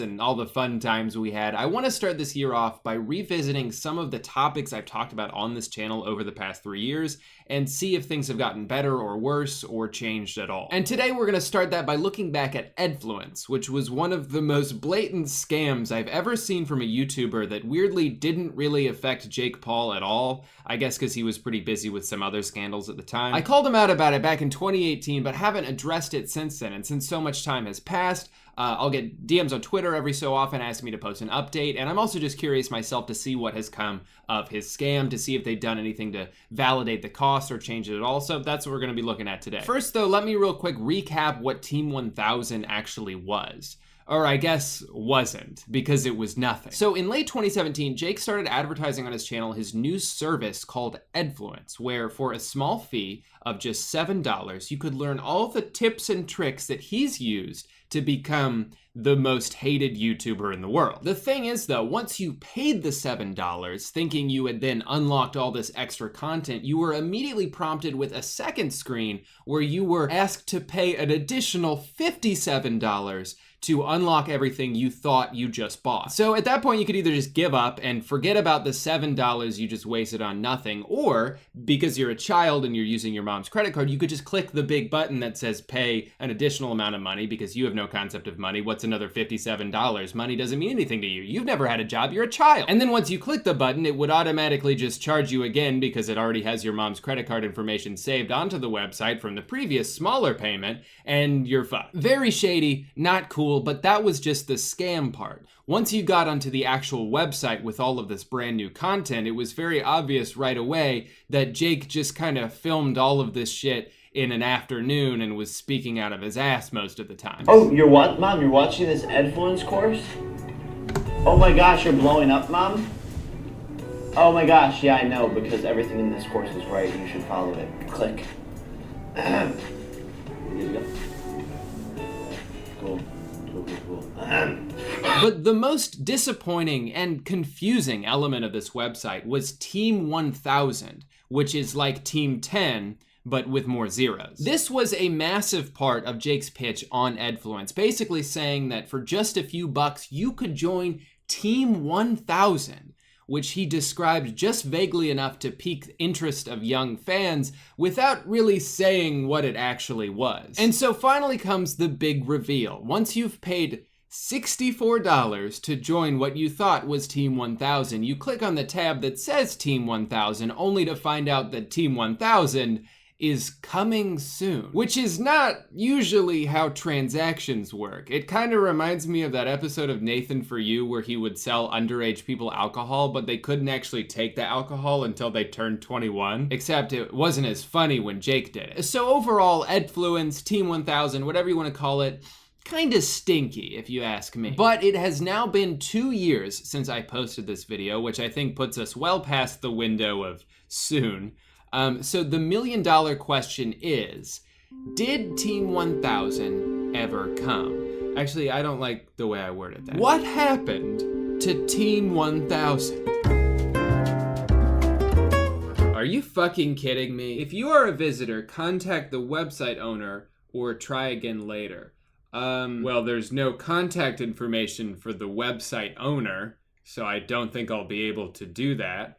and all the fun times we had, I want to start this year off by revisiting some of the topics I've talked about on this channel over the past 3 years and see if things have gotten better or worse or changed at all. And today we're going to start that by looking back at Edfluence, which was one of the most blatant scams I've ever seen from a YouTuber that weirdly didn't really affect Jake Paul at all. I guess because he was pretty busy with some other scandals at the time. I called him out about it back in 2018, but haven't addressed it since then. And since so much time has passed, I'll get DMs on Twitter every so often asking me to post an update, and I'm also just curious myself to see what has come of his scam, to see if they've done anything to validate the cost or change it at all. So that's what we're going to be looking at today. First though, let me real quick recap what Team 1000 actually was. Or I guess wasn't, because it was nothing. So in late 2017, Jake started advertising on his channel his new service called Edfluence, where for a small fee of just $7, you could learn all the tips and tricks that he's used to become the most hated YouTuber in the world. The thing is though, once you paid the $7, thinking you had then unlocked all this extra content, you were immediately prompted with a second screen where you were asked to pay an additional $57 to unlock everything you thought you just bought. So at that point, you could either just give up and forget about the $7 you just wasted on nothing, or because you're a child and you're using your mom's credit card, you could just click the big button that says pay an additional amount of money because you have no concept of money. What's another $57? Money doesn't mean anything to you. You've never had a job, you're a child. And then once you click the button, it would automatically just charge you again because it already has your mom's credit card information saved onto the website from the previous smaller payment, and you're fucked. Very shady, not cool, but that was just the scam part. Once you got onto the actual website with all of this brand new content, it was very obvious right away that Jake just kind of filmed all of this shit in an afternoon and was speaking out of his ass most of the time. Oh, you're what, Mom? You're watching this Edfluence course? Oh my gosh, you're blowing up, Mom? Oh my gosh, yeah, I know, because everything in this course is right. You should follow it. Click. Here you go. Cool. But the most disappointing and confusing element of this website was Team 1000, which is like Team 10, but with more zeros. This was a massive part of Jake's pitch on Edfluence, basically saying that for just a few bucks, you could join Team 1000, which he described just vaguely enough to pique the interest of young fans without really saying what it actually was. And so finally comes the big reveal. Once you've paid $64 to join what you thought was Team 1000, you click on the tab that says Team 1000 only to find out that Team 1000 is coming soon, which is not usually how transactions work. It kind of reminds me of that episode of Nathan For You where he would sell underage people alcohol, but they couldn't actually take the alcohol until they turned 21, except it wasn't as funny when Jake did it. So overall, Edfluence, Team 1000, whatever you want to call it, kind of stinky if you ask me. But it has now been 2 years since I posted this video, which I think puts us well past the window of soon. So the $1 million question is, did Team 1000 ever come? Actually, I don't like the way I worded that. What happened to Team 1000? Are you fucking kidding me? If you are a visitor, contact the website owner or try again later. Well, there's no contact information for the website owner, so I don't think I'll be able to do that.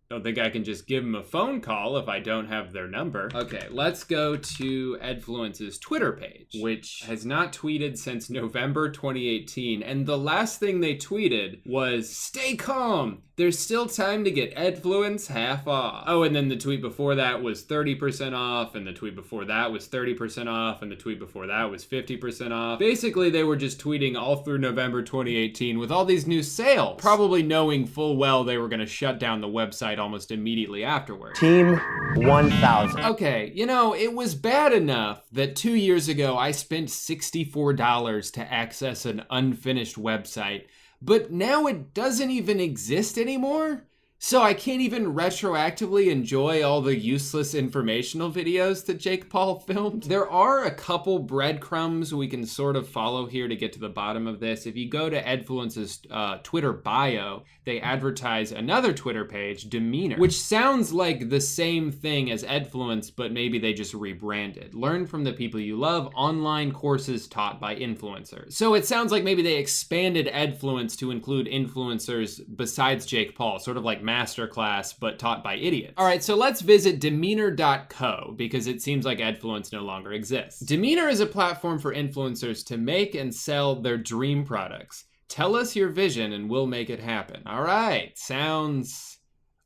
Don't think I can just give them a phone call if I don't have their number. Okay, let's go to Edfluence's Twitter page, which has not tweeted since November 2018. And the last thing they tweeted was, "Stay calm. There's still time to get Edfluence half off." Oh, and then the tweet before that was 30% off, and the tweet before that was 30% off, and the tweet before that was 50% off. Basically, they were just tweeting all through November 2018 with all these new sales, probably knowing full well they were gonna shut down the website almost immediately afterward. Team 1000. Okay, you know, it was bad enough that 2 years ago I spent $64 to access an unfinished website, but now it doesn't even exist anymore? So I can't even retroactively enjoy all the useless informational videos that Jake Paul filmed. There are a couple breadcrumbs we can sort of follow here to get to the bottom of this. If you go to Edfluence's Twitter bio, they advertise another Twitter page, Demeanor, which sounds like the same thing as Edfluence, but maybe they just rebranded. Learn from the people you love, online courses taught by influencers. So it sounds like maybe they expanded Edfluence to include influencers besides Jake Paul, sort of like masterclass, but taught by idiots. All right, so let's visit demeanor.co because it seems like Edfluence no longer exists. Demeanor is a platform for influencers to make and sell their dream products. Tell us your vision and we'll make it happen. All right, sounds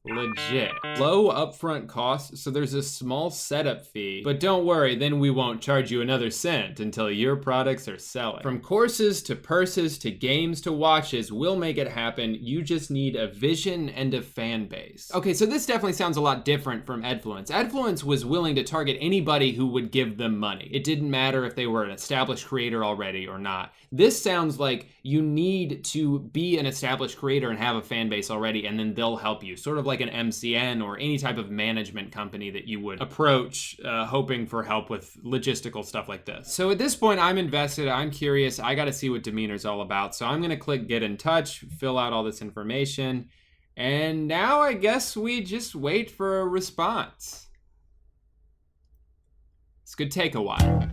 legit. Low upfront costs, so there's a small setup fee, but don't worry, then we won't charge you another cent until your products are selling. From courses to purses to games to watches, we'll make it happen. You just need a vision and a fan base. Okay, so this definitely sounds a lot different from Edfluence. Edfluence was willing to target anybody who would give them money. It didn't matter if they were an established creator already or not. This sounds like you need to be an established creator and have a fan base already, and then they'll help you, sort of like an MCN or any type of management company that you would approach hoping for help with logistical stuff like this. So at this point, I'm invested, I'm curious, I gotta see what Demeanor's all about. So I'm gonna click get in touch, fill out all this information, and now I guess we just wait for a response. This could take a while.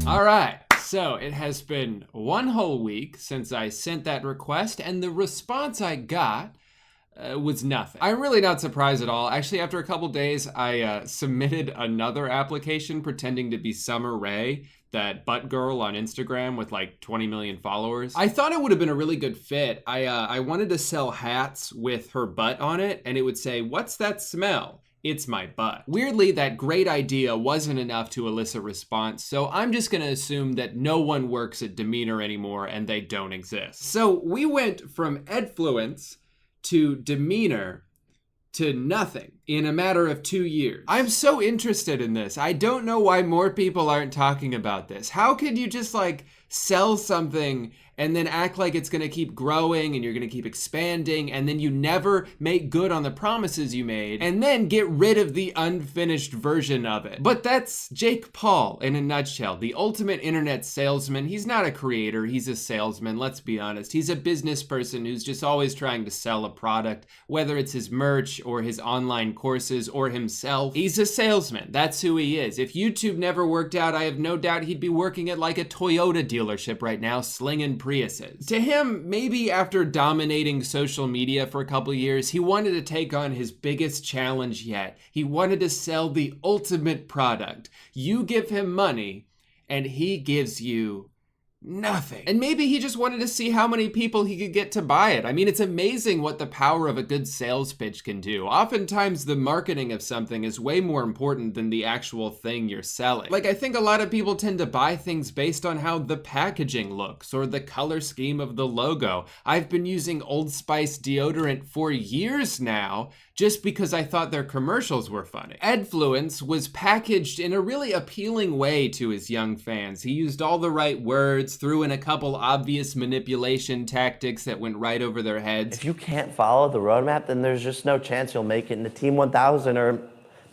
All right. So it has been one whole week since I sent that request, and the response I got was nothing. I'm really not surprised at all. Actually, after a couple days, I submitted another application pretending to be Summer Rae, that butt girl on Instagram with like 20 million followers. I thought it would have been a really good fit. I wanted to sell hats with her butt on it, and it would say, "What's that smell? It's my butt." Weirdly, that great idea wasn't enough to elicit a response, so I'm just gonna assume that no one works at Demeanor anymore and they don't exist. So we went from Edfluence to Demeanor to nothing in a matter of 2 years. I'm so interested in this. I don't know why more people aren't talking about this. How could you just like sell something and then act like it's gonna keep growing and you're gonna keep expanding, and then you never make good on the promises you made, and then get rid of the unfinished version of it? But that's Jake Paul in a nutshell, the ultimate internet salesman. He's not a creator, he's a salesman, let's be honest. He's a business person who's just always trying to sell a product, whether it's his merch or his online courses or himself. He's a salesman, that's who he is. If YouTube never worked out, I have no doubt he'd be working at like a Toyota dealership right now, slinging Priuses. To him, maybe after dominating social media for a couple years, he wanted to take on his biggest challenge yet. He wanted to sell the ultimate product. You give him money, and he gives you nothing. And maybe he just wanted to see how many people he could get to buy it. I mean, it's amazing what the power of a good sales pitch can do. Oftentimes, the marketing of something is way more important than the actual thing you're selling. Like, I think a lot of people tend to buy things based on how the packaging looks or the color scheme of the logo. I've been using Old Spice deodorant for years now just because I thought their commercials were funny. Edfluence was packaged in a really appealing way to his young fans. He used all the right words, threw in a couple obvious manipulation tactics that went right over their heads. If you can't follow the roadmap, then there's just no chance you'll make it in the Team 1000 or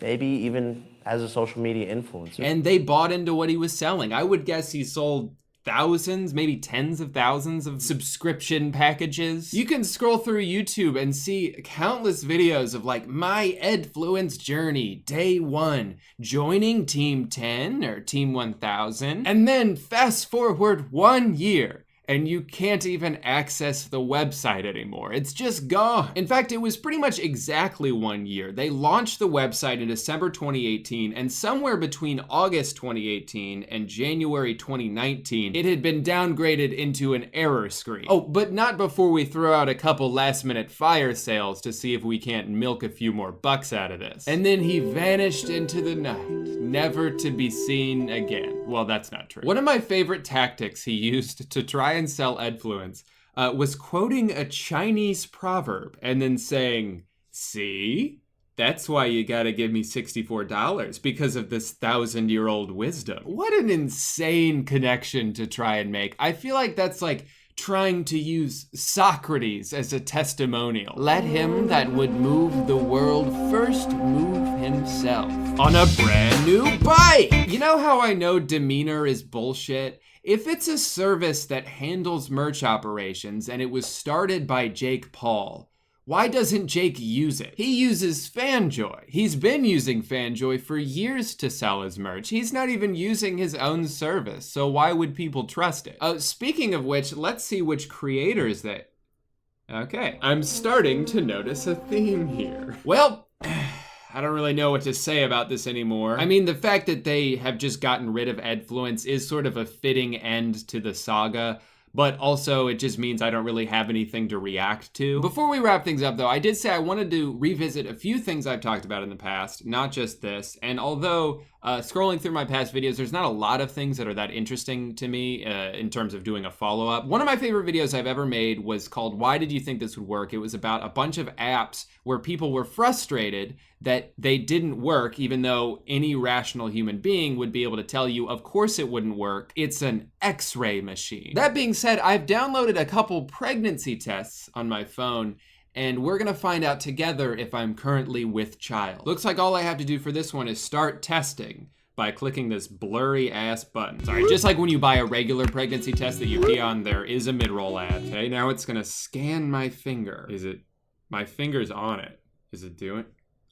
maybe even as a social media influencer. And they bought into what he was selling. I would guess he sold thousands, maybe tens of thousands of subscription packages. You can scroll through YouTube and see countless videos of like my Edfluence journey, day 1, joining Team 10 or Team 1000, and then fast forward 1 year, and you can't even access the website anymore. It's just gone. In fact, it was pretty much exactly 1 year. They launched the website in December 2018, and somewhere between August 2018 and January 2019, it had been downgraded into an error screen. Oh, but not before we throw out a couple last-minute fire sales to see if we can't milk a few more bucks out of this. And then he vanished into the night, never to be seen again. Well, that's not true. One of my favorite tactics he used to try and sell Edfluence was quoting a Chinese proverb and then saying, "See? That's why you gotta give me $64, because of this 1,000-year-old wisdom." What an insane connection to try and make. I feel like that's like trying to use Socrates as a testimonial. Let him that would move the world first move himself on a brand new bike. You know how I know demeanor is bullshit? If it's a service that handles merch operations and it was started by Jake Paul, why doesn't Jake use it? He uses FanJoy. He's been using FanJoy for years to sell his merch. He's not even using his own service, so why would people trust it? Speaking of which, let's see which creators they... Okay, I'm starting to notice a theme here. Well, I don't really know what to say about this anymore. I mean, the fact that they have just gotten rid of Edfluence is sort of a fitting end to the saga, but also it just means I don't really have anything to react to. Before we wrap things up though, I did say I wanted to revisit a few things I've talked about in the past, not just this. And although scrolling through my past videos, there's not a lot of things that are that interesting to me in terms of doing a follow-up. One of my favorite videos I've ever made was called Why Did You Think This Would Work? It was about a bunch of apps where people were frustrated that they didn't work, even though any rational human being would be able to tell you, of course it wouldn't work. It's an X-ray machine. That being said, I've downloaded a couple pregnancy tests on my phone, and we're gonna find out together if I'm currently with child. Looks like all I have to do for this one is start testing by clicking this blurry ass button. Sorry, just like when you buy a regular pregnancy test that you pee on, there is a mid-roll ad. Okay, now it's gonna scan my finger. Is it, my finger's on it. Is it doing?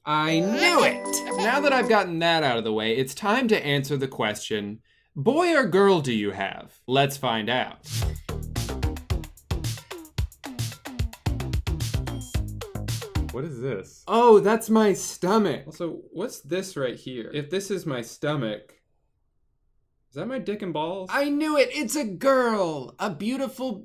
I knew it! Now that I've gotten that out of the way, it's time to answer the question, boy or girl do you have? Let's find out. What is this? Oh, that's my stomach. Also, what's this right here? If this is my stomach, is that my dick and balls? I knew it, it's a girl. A beautiful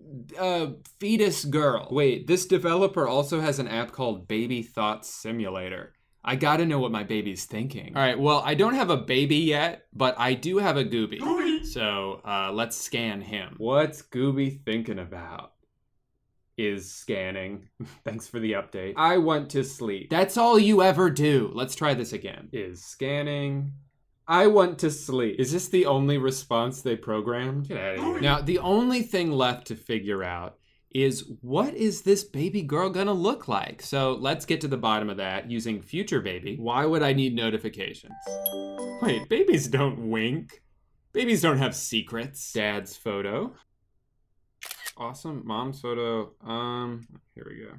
fetus girl. Wait, this developer also has an app called Baby Thoughts Simulator. I gotta know what my baby's thinking. All right, well, I don't have a baby yet, but I do have a Gooby. So let's scan him. What's Gooby thinking about? Is scanning. Thanks for the update. I want to sleep. That's all you ever do. Let's try this again. Is scanning. I want to sleep. Is this the only response they programmed? Get out of here. Now, the only thing left to figure out is what is this baby girl gonna look like? So let's get to the bottom of that using future baby. Why would I need notifications? Wait, babies don't wink. Babies don't have secrets. Dad's photo. Awesome, mom's photo. Here we go.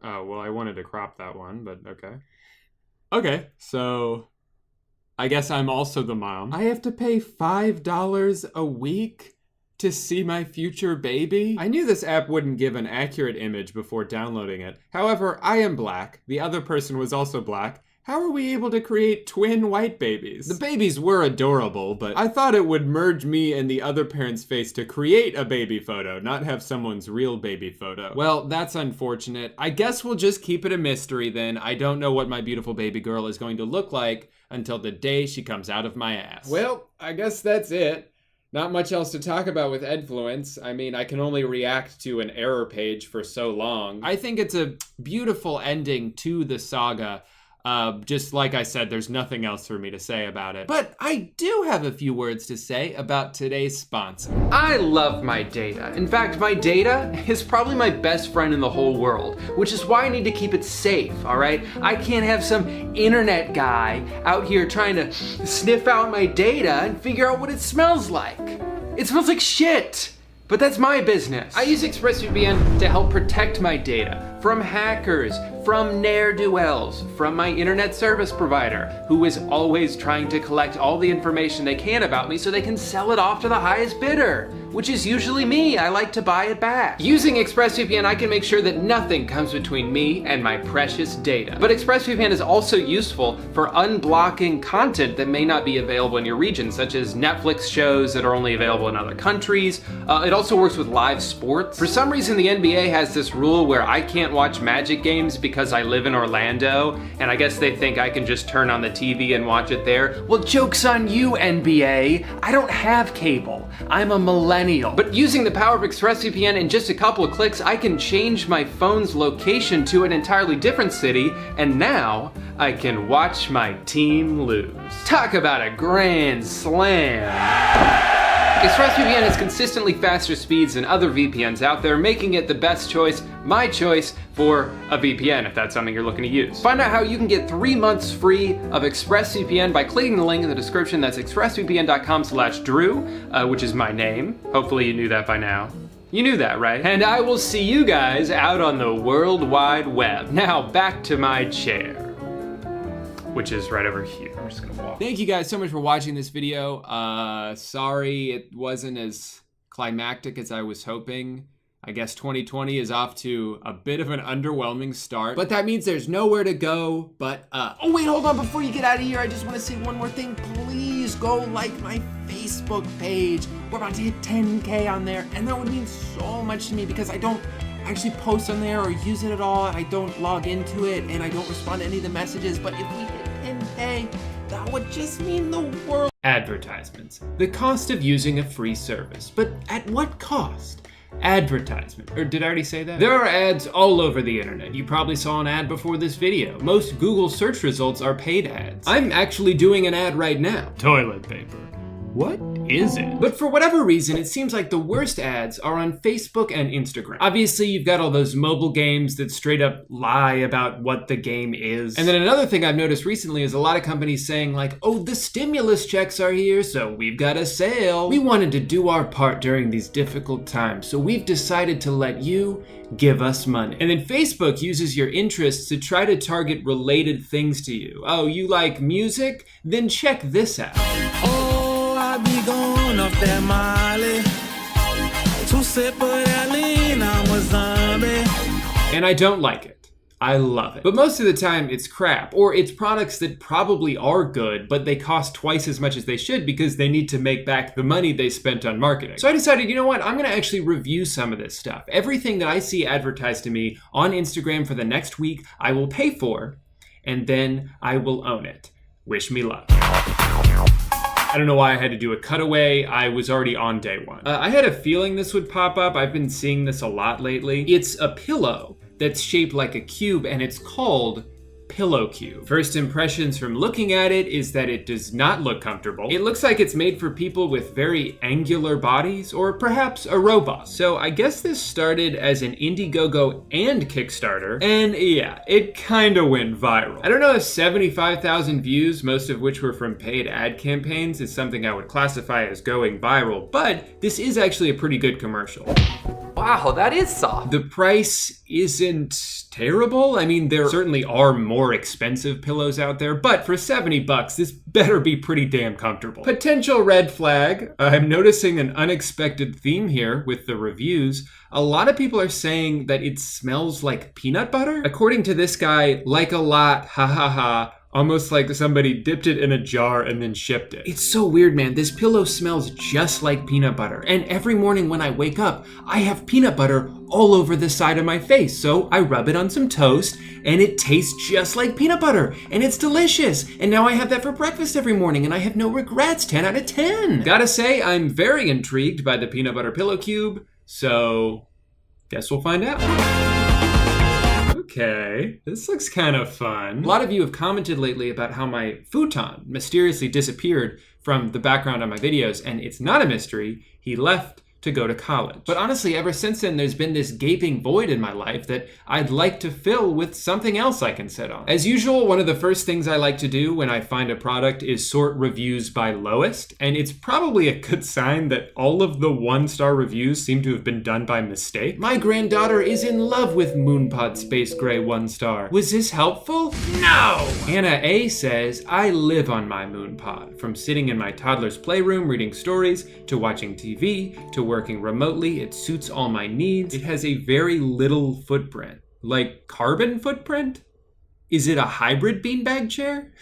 Oh, well, I wanted to crop that one, but okay. Okay, so I guess I'm also the mom. I have to pay $5 a week to see my future baby? I knew this app wouldn't give an accurate image before downloading it. However, I am black. The other person was also black. How are we able to create twin white babies? The babies were adorable, but I thought it would merge me and the other parent's face to create a baby photo, not have someone's real baby photo. Well, that's unfortunate. I guess we'll just keep it a mystery then. I don't know what my beautiful baby girl is going to look like until the day she comes out of my ass. Well, I guess that's it. Not much else to talk about with Edfluence. I mean, I can only react to an error page for so long. I think it's a beautiful ending to the saga. Just like I said, there's nothing else for me to say about it. But I do have a few words to say about today's sponsor. I love my data. In fact, my data is probably my best friend in the whole world, which is why I need to keep it safe, all right? I can't have some internet guy out here trying to sniff out my data and figure out what it smells like. It smells like shit. But that's my business. I use ExpressVPN to help protect my data from hackers, from ne'er-do-wells, from my internet service provider, who is always trying to collect all the information they can about me so they can sell it off to the highest bidder, which is usually me. I like to buy it back. Using ExpressVPN, I can make sure that nothing comes between me and my precious data. But ExpressVPN is also useful for unblocking content that may not be available in your region, such as Netflix shows that are only available in other countries. It also works with live sports. For some reason, the NBA has this rule where I can't watch Magic games because I live in Orlando, and I guess they think I can just turn on the TV and watch it there. Well, joke's on you, NBA. I don't have cable. I'm a millennial. But using the power of ExpressVPN in just a couple of clicks, I can change my phone's location to an entirely different city, and now I can watch my team lose. Talk about a grand slam. ExpressVPN has consistently faster speeds than other VPNs out there, making it the best choice, my choice, for a VPN if that's something you're looking to use. Find out how you can get 3 months free of ExpressVPN by clicking the link in the description. That's expressvpn.com/Drew, which is my name. Hopefully you knew that by now. You knew that, right? And I will see you guys out on the World Wide Web. Now back to my chair, which is right over here. I'm just gonna walk. Thank you guys so much for watching this video. Sorry it wasn't as climactic as I was hoping. I guess 2020 is off to a bit of an underwhelming start, but that means there's nowhere to go but up. Oh wait, hold on, before you get out of here, I just wanna say one more thing. Please go like my Facebook page. We're about to hit 10K on there, and that would mean so much to me because I don't actually post on there or use it at all. I don't log into it, and I don't respond to any of the messages, but if we hit 10K, that would just mean the world. Advertisements. The cost of using a free service, but at what cost? Advertisement. Or did I already say that? There are ads all over the internet. You probably saw an ad before this video. Most Google search results are paid ads. I'm actually doing an ad right now. Toilet paper. What is it? But for whatever reason, it seems like the worst ads are on Facebook and Instagram. Obviously, you've got all those mobile games that straight up lie about what the game is. And then another thing I've noticed recently is a lot of companies saying like, oh, the stimulus checks are here, so we've got a sale. We wanted to do our part during these difficult times, so we've decided to let you give us money. And then Facebook uses your interests to try to target related things to you. Oh, you like music? Then check this out. I be going off that Molly. Too sick for that lean, I'm a zombie. And I don't like it. I love it. But most of the time it's crap, or it's products that probably are good, but they cost twice as much as they should because they need to make back the money they spent on marketing. So I decided, you know what? I'm gonna actually review some of this stuff. Everything that I see advertised to me on Instagram for the next week, I will pay for, and then I will own it. Wish me luck. I don't know why I had to do a cutaway. I was already on day one. I had a feeling this would pop up. I've been seeing this a lot lately. It's a pillow that's shaped like a cube, and it's called Pillow Cube. First impressions from looking at it is that it does not look comfortable. It looks like it's made for people with very angular bodies, or perhaps a robot. So I guess this started as an Indiegogo and Kickstarter, and yeah, it kinda went viral. I don't know if 75,000 views, most of which were from paid ad campaigns, is something I would classify as going viral, but this is actually a pretty good commercial. Wow, that is soft. The price isn't terrible. I mean, there certainly are more expensive pillows out there, but for 70 bucks, this better be pretty damn comfortable. Potential red flag. I'm noticing an unexpected theme here with the reviews. A lot of people are saying that it smells like peanut butter. According to this guy, like a lot, ha ha ha. Almost like somebody dipped it in a jar and then shipped it. It's so weird, man. This pillow smells just like peanut butter. And every morning when I wake up, I have peanut butter all over the side of my face. So I rub it on some toast and it tastes just like peanut butter. And it's delicious. And now I have that for breakfast every morning and I have no regrets. 10 out of 10. Gotta say, I'm very intrigued by the peanut butter pillow cube. So guess we'll find out. Okay, this looks kind of fun. A lot of you have commented lately about how my futon mysteriously disappeared from the background on my videos, and it's not a mystery. He left to go to college. But honestly, ever since then, there's been this gaping void in my life that I'd like to fill with something else I can sit on. As usual, one of the first things I like to do when I find a product is sort reviews by lowest, and it's probably a good sign that all of the 1-star reviews seem to have been done by mistake. My granddaughter is in love with Moonpod Space Gray 1-star. Was this helpful? No! Anna A says, I live on my Moonpod. From sitting in my toddler's playroom reading stories, to watching TV, to working remotely, it suits all my needs. It has a very little footprint. Like carbon footprint? Is it a hybrid beanbag chair?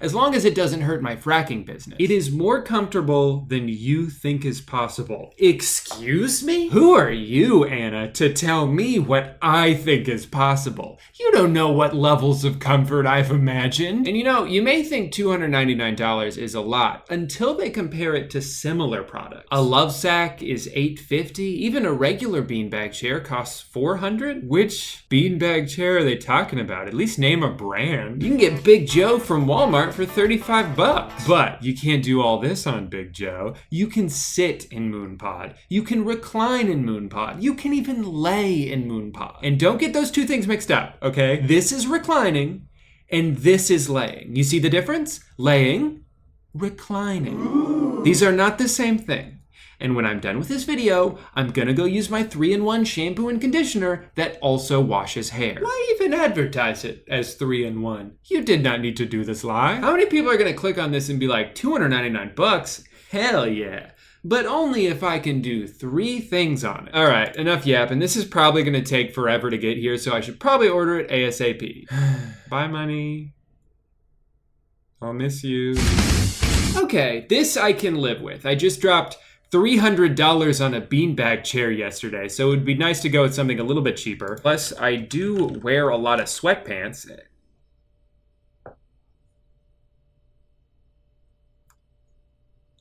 As long as it doesn't hurt my fracking business. It is more comfortable than you think is possible. Excuse me? Who are you, Anna, to tell me what I think is possible? You don't know what levels of comfort I've imagined. And you know, you may think $299 is a lot until they compare it to similar products. A Lovesac is $850. Even a regular beanbag chair costs $400. Which beanbag chair are they talking about? At least name a brand. You can get Big Joe from Walmart Walmart for 35 bucks. But you can't do all this on Big Joe. You can sit in MoonPod. You can recline in MoonPod. You can even lay in MoonPod. And don't get those two things mixed up, okay? This is reclining and this is laying. You see the difference? Laying, reclining. Ooh. These are not the same thing. And when I'm done with this video, I'm gonna go use my 3-in-1 shampoo and conditioner that also washes hair. Why even advertise it as 3-in-1? You did not need to do this live. How many people are gonna click on this and be like, 299 bucks? Hell yeah. But only if I can do 3 things on it. All right, enough yapping. This is probably gonna take forever to get here, so I should probably order it ASAP. Bye, money. I'll miss you. Okay, this I can live with. I just dropped $300 on a beanbag chair yesterday, so it would be nice to go with something a little bit cheaper. Plus, I do wear a lot of sweatpants.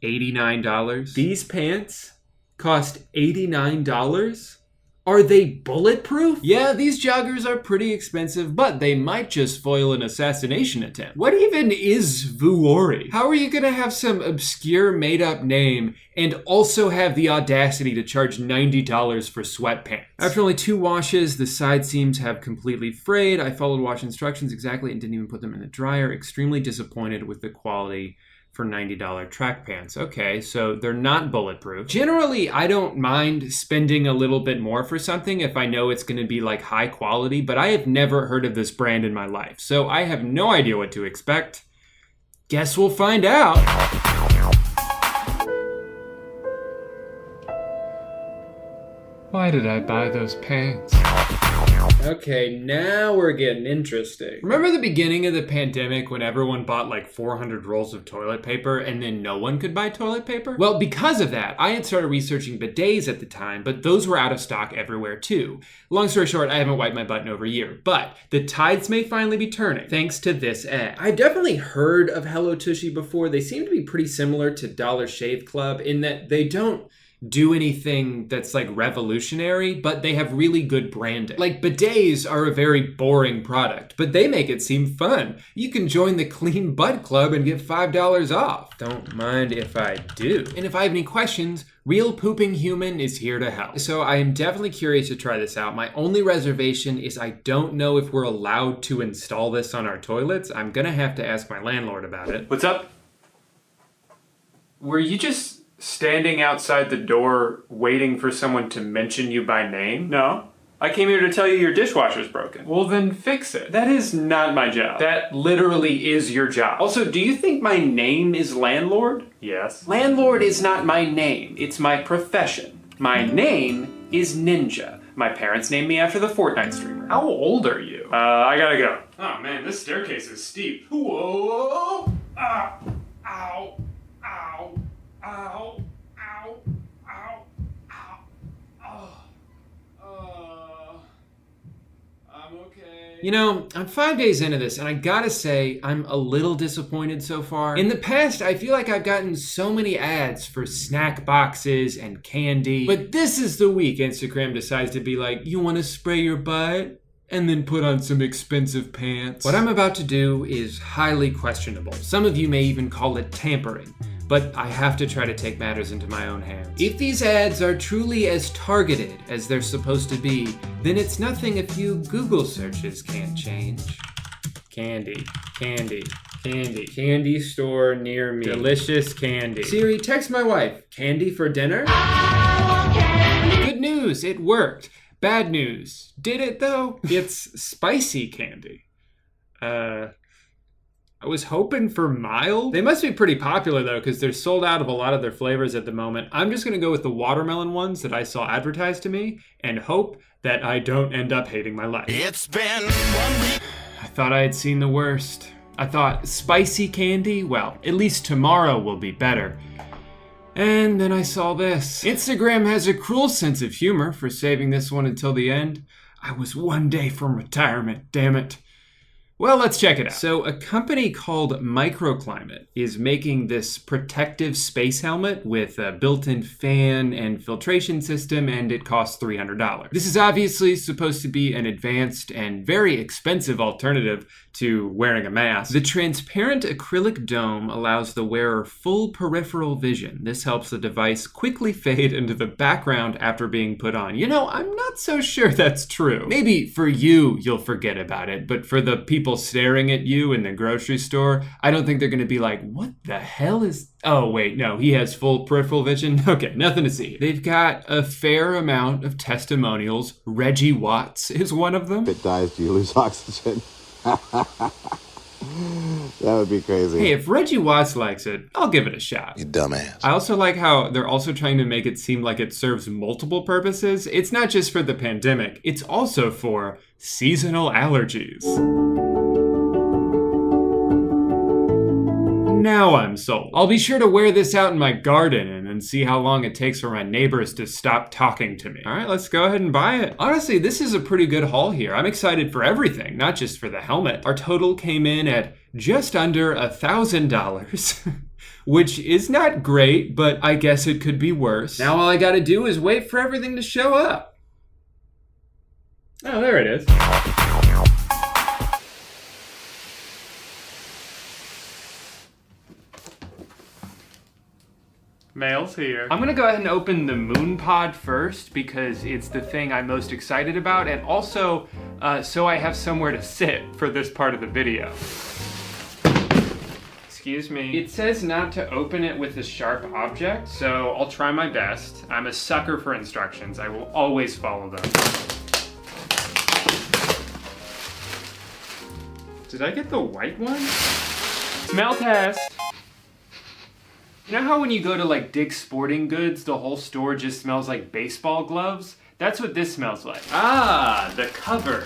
$89. These pants cost $89? Are they bulletproof? Yeah, these joggers are pretty expensive, but they might just foil an assassination attempt. What even is Vuori? How are you gonna have some obscure made-up name and also have the audacity to charge $90 for sweatpants? After only 2 washes, the side seams have completely frayed. I followed wash instructions exactly and didn't even put them in the dryer. Extremely disappointed with the quality for $90 track pants. Okay, so they're not bulletproof. Generally, I don't mind spending a little bit more for something if I know it's gonna be like high quality, but I have never heard of this brand in my life, so I have no idea what to expect. Guess we'll find out. Why did I buy those pants? Okay, now we're getting interesting. Remember the beginning of the pandemic when everyone bought like 400 rolls of toilet paper and then no one could buy toilet paper? Well, because of that, I had started researching bidets at the time, but those were out of stock everywhere too. Long story short, I haven't wiped my butt in over a year, but the tides may finally be turning thanks to this ad. I've definitely heard of Hello Tushy before. They seem to be pretty similar to Dollar Shave Club in that they don't do anything that's like revolutionary, but they have really good branding. Like bidets are a very boring product, but they make it seem fun. You can join the Clean Butt Club and get $5 off. Don't mind if I do. And if I have any questions, Real Pooping Human is here to help. So I am definitely curious to try this out. My only reservation is I don't know if we're allowed to install this on our toilets. I'm gonna have to ask my landlord about it. What's up? Were you just standing outside the door waiting for someone to mention you by name? No. I came here to tell you your dishwasher's broken. Well, then fix it. That is not my job. That literally is your job. Also, do you think my name is landlord? Yes. Landlord is not my name. It's my profession. My name is Ninja. My parents named me after the Fortnite streamer. How old are you? I gotta go. Oh man, this staircase is steep. Whoa! Ah! Ow! Ow! Ow, ow, ow, ow, I'm okay. You know, I'm 5 days into this, and I gotta say, I'm a little disappointed so far. In the past, I feel like I've gotten so many ads for snack boxes and candy, but this is the week Instagram decides to be like, you wanna spray your butt? And then put on some expensive pants. What I'm about to do is highly questionable. Some of you may even call it tampering, but I have to try to take matters into my own hands. If these ads are truly as targeted as they're supposed to be, then it's nothing a few Google searches can't change. Candy, candy, candy, candy store near me. Delicious candy. Siri, text my wife, candy for dinner? Good news, it worked. Bad news. Did it though? It's spicy candy. I was hoping for mild. They must be pretty popular though, because they're sold out of a lot of their flavors at the moment. I'm just gonna go with the watermelon ones that I saw advertised to me and hope that I don't end up hating my life. It's been 1 week. I thought I had seen the worst. I thought spicy candy, well, at least tomorrow will be better. And then I saw this. Instagram has a cruel sense of humor for saving this one until the end. I was 1 day from retirement, damn it. Well, let's check it out. So a company called Microclimate is making this protective space helmet with a built-in fan and filtration system, and it costs $300. This is obviously supposed to be an advanced and very expensive alternative to wearing a mask. The transparent acrylic dome allows the wearer full peripheral vision. This helps the device quickly fade into the background after being put on. You know, I'm not so sure that's true. Maybe for you, you'll forget about it, but for the people staring at you in the grocery store, I don't think they're gonna be like, what the hell is... Oh wait, no, he has full peripheral vision? Okay, nothing to see. They've got a fair amount of testimonials. Reggie Watts is one of them. If it dies, do you lose oxygen? That would be crazy. Hey, if Reggie Watts likes it, I'll give it a shot. You dumbass. I also like how they're also trying to make it seem like it serves multiple purposes. It's not just for the pandemic, it's also for seasonal allergies. Now I'm sold. I'll be sure to wear this out in my garden and see how long it takes for my neighbors to stop talking to me. All right, let's go ahead and buy it. Honestly, this is a pretty good haul here. I'm excited for everything, not just for the helmet. Our total came in at just under $1,000, which is not great, but I guess it could be worse. Now all I gotta do is wait for everything to show up. Oh, there it is. Mail's here. I'm gonna go ahead and open the moon pod first because it's the thing I'm most excited about, and also so I have somewhere to sit for this part of the video. Excuse me. It says not to open it with a sharp object, so I'll try my best. I'm a sucker for instructions. I will always follow them. Did I get the white one? Smell test. You know how when you go to like Dick's Sporting Goods, the whole store just smells like baseball gloves? That's what this smells like. Ah, the cover.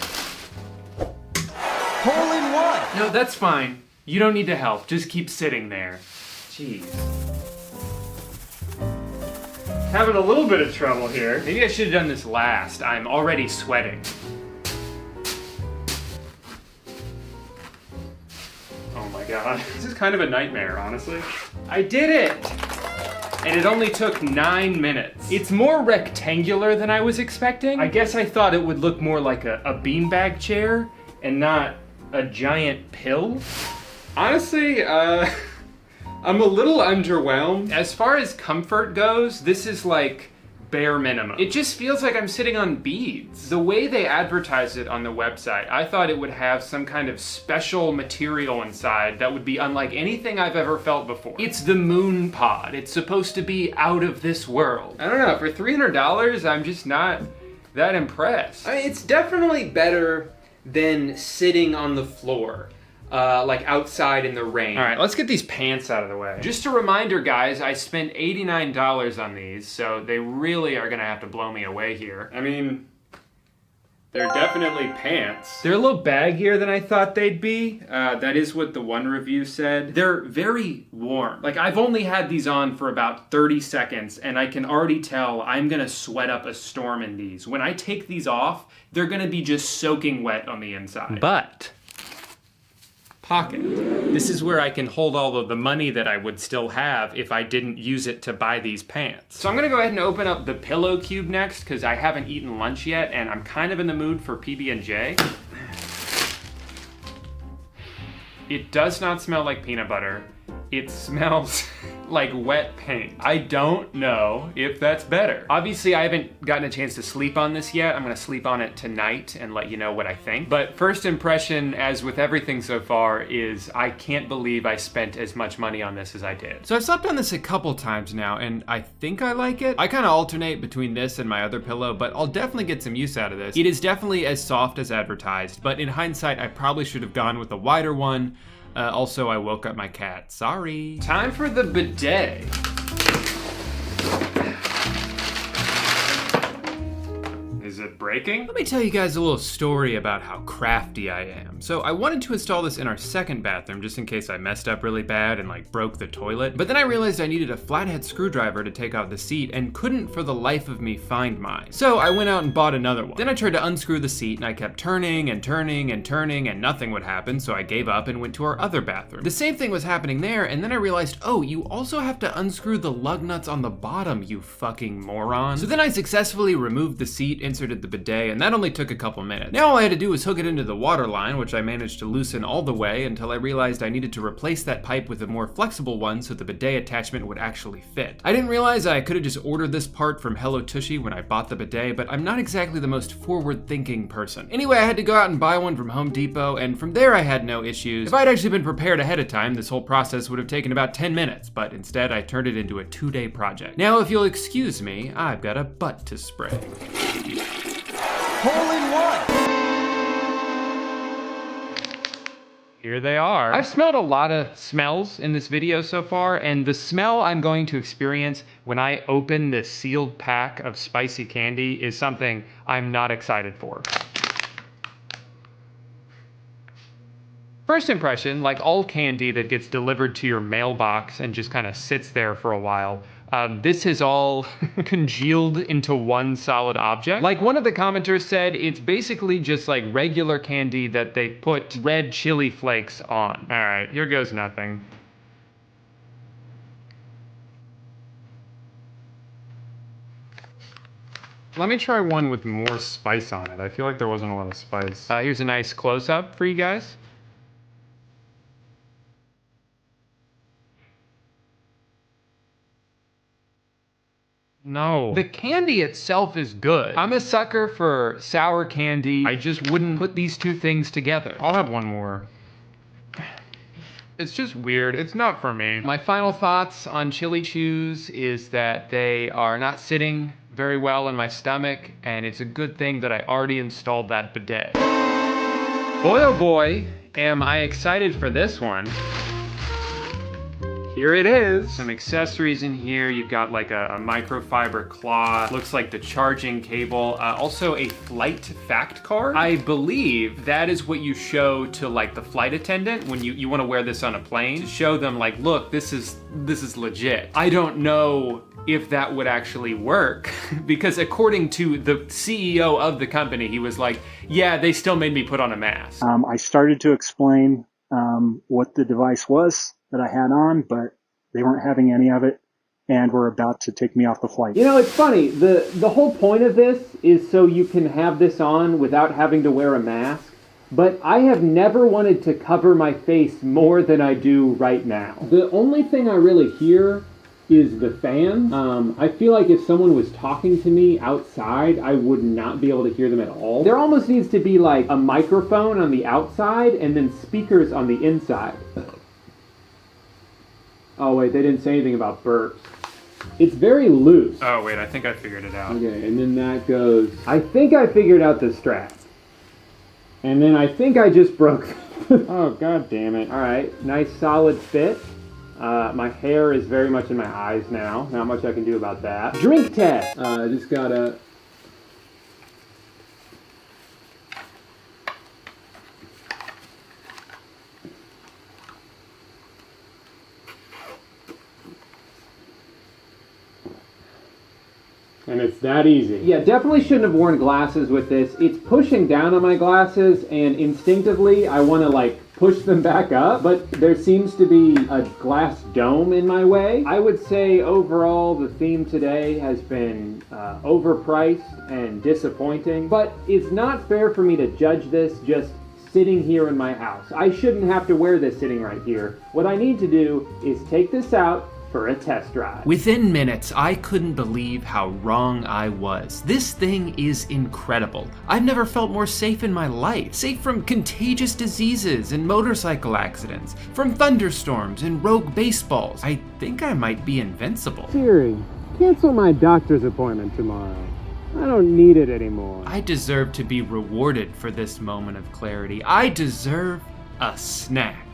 Hole in one! No, that's fine. You don't need to help. Just keep sitting there. Jeez. Having a little bit of trouble here. Maybe I should have done this last. I'm already sweating. Oh my god. This is kind of a nightmare, honestly. I did it! And it only took 9 minutes. It's more rectangular than I was expecting. I guess I thought it would look more like a beanbag chair and not a giant pill. Honestly, I'm a little underwhelmed. As far as comfort goes, this is like bare minimum. It just feels like I'm sitting on beads. The way they advertised it on the website, I thought it would have some kind of special material inside that would be unlike anything I've ever felt before. It's the moon pod. It's supposed to be out of this world. I don't know, for $300, I'm just not that impressed. I mean, it's definitely better than sitting on the floor. Like outside in the rain. All right, let's get these pants out of the way. Just a reminder, guys, I spent $89 on these, so they really are gonna have to blow me away here. I mean, they're definitely pants. They're a little baggier than I thought they'd be. That is what the one review said. They're very warm. Like, I've only had these on for about 30 seconds, and I can already tell I'm gonna sweat up a storm in these. When I take these off, they're gonna be just soaking wet on the inside. But pocket. This is where I can hold all of the money that I would still have if I didn't use it to buy these pants. So I'm gonna go ahead and open up the pillow cube next because I haven't eaten lunch yet and I'm kind of in the mood for PB&J. It does not smell like peanut butter. It smells like wet paint. I don't know if that's better. Obviously, I haven't gotten a chance to sleep on this yet. I'm gonna sleep on it tonight and let you know what I think. But first impression, as with everything so far, is I can't believe I spent as much money on this as I did. So I've slept on this a couple times now, and I think I like it. I kind of alternate between this and my other pillow, but I'll definitely get some use out of this. It is definitely as soft as advertised, but in hindsight, I probably should have gone with a wider one. Also, I woke up my cat. Sorry. Time for the bidet. Is it breaking? Let me tell you guys a little story about how crafty I am. So I wanted to install this in our second bathroom just in case I messed up really bad and like broke the toilet. But then I realized I needed a flathead screwdriver to take out the seat and couldn't for the life of me find mine. So I went out and bought another one. Then I tried to unscrew the seat and I kept turning and turning and turning and nothing would happen, so I gave up and went to our other bathroom. The same thing was happening there, and then I realized, oh, you also have to unscrew the lug nuts on the bottom, you fucking moron. So then I successfully removed the seat, inserted the bidet, and that only took a couple minutes. Now all I had to do was hook it into the water line, which I managed to loosen all the way until I realized I needed to replace that pipe with a more flexible one so the bidet attachment would actually fit. I didn't realize I could have just ordered this part from Hello Tushy when I bought the bidet, but I'm not exactly the most forward-thinking person. Anyway, I had to go out and buy one from Home Depot, and from there I had no issues. If I'd actually been prepared ahead of time, this whole process would have taken about 10 minutes, but instead I turned it into a 2-day project. Now, if you'll excuse me, I've got a butt to spray. Hole in one! Here they are. I've smelled a lot of smells in this video so far, and the smell I'm going to experience when I open this sealed pack of spicy candy is something I'm not excited for. First impression, like all candy that gets delivered to your mailbox and just kind of sits there for a while, this is all congealed into one solid object. Like one of the commenters said, it's basically just like regular candy that they put red chili flakes on. All right, here goes nothing. Let me try one with more spice on it. I feel like there wasn't a lot of spice. Here's a nice close-up for you guys. No. The candy itself is good. I'm a sucker for sour candy. I just wouldn't put these two things together. I'll have one more. It's just weird. It's not for me. My final thoughts on Chili Chews is that they are not sitting very well in my stomach, and it's a good thing that I already installed that bidet. Boy, oh boy, am I excited for this one. Here it is. Some accessories in here. You've got like a microfiber cloth. Looks like the charging cable. Also a flight fact card. I believe that is what you show to like the flight attendant when you want to wear this on a plane. To show them like, look, this is legit. I don't know if that would actually work because according to the CEO of the company, he was like, yeah, they still made me put on a mask. I started to explain what the device was that I had on, but they weren't having any of it and were about to take me off the flight. You know, it's funny. The whole point of this is so you can have this on without having to wear a mask. But I have never wanted to cover my face more than I do right now. The only thing I really hear is the fan. I feel like if someone was talking to me outside, I would not be able to hear them at all. There almost needs to be like a microphone on the outside and then speakers on the inside. Oh wait, they didn't say anything about burps. It's very loose. Oh wait, I think I figured it out. Okay, and then that goes... I think I figured out the strap. And then I think I just broke... Oh, god damn it. Alright, nice solid fit. My hair is very much in my eyes now. Not much I can do about that. Drink test! I just gotta... And it's that easy. Yeah, definitely shouldn't have worn glasses with this. It's pushing down on my glasses, and instinctively I want to like push them back up, but there seems to be a glass dome in my way. I would say overall the theme today has been overpriced and disappointing, but it's not fair for me to judge this just sitting here in my house. I shouldn't have to wear this sitting right here. What I need to do is take this out for a test drive. Within minutes, I couldn't believe how wrong I was. This thing is incredible. I've never felt more safe in my life. Safe from contagious diseases and motorcycle accidents, from thunderstorms and rogue baseballs. I think I might be invincible. Siri, cancel my doctor's appointment tomorrow. I don't need it anymore. I deserve to be rewarded for this moment of clarity. I deserve a snack.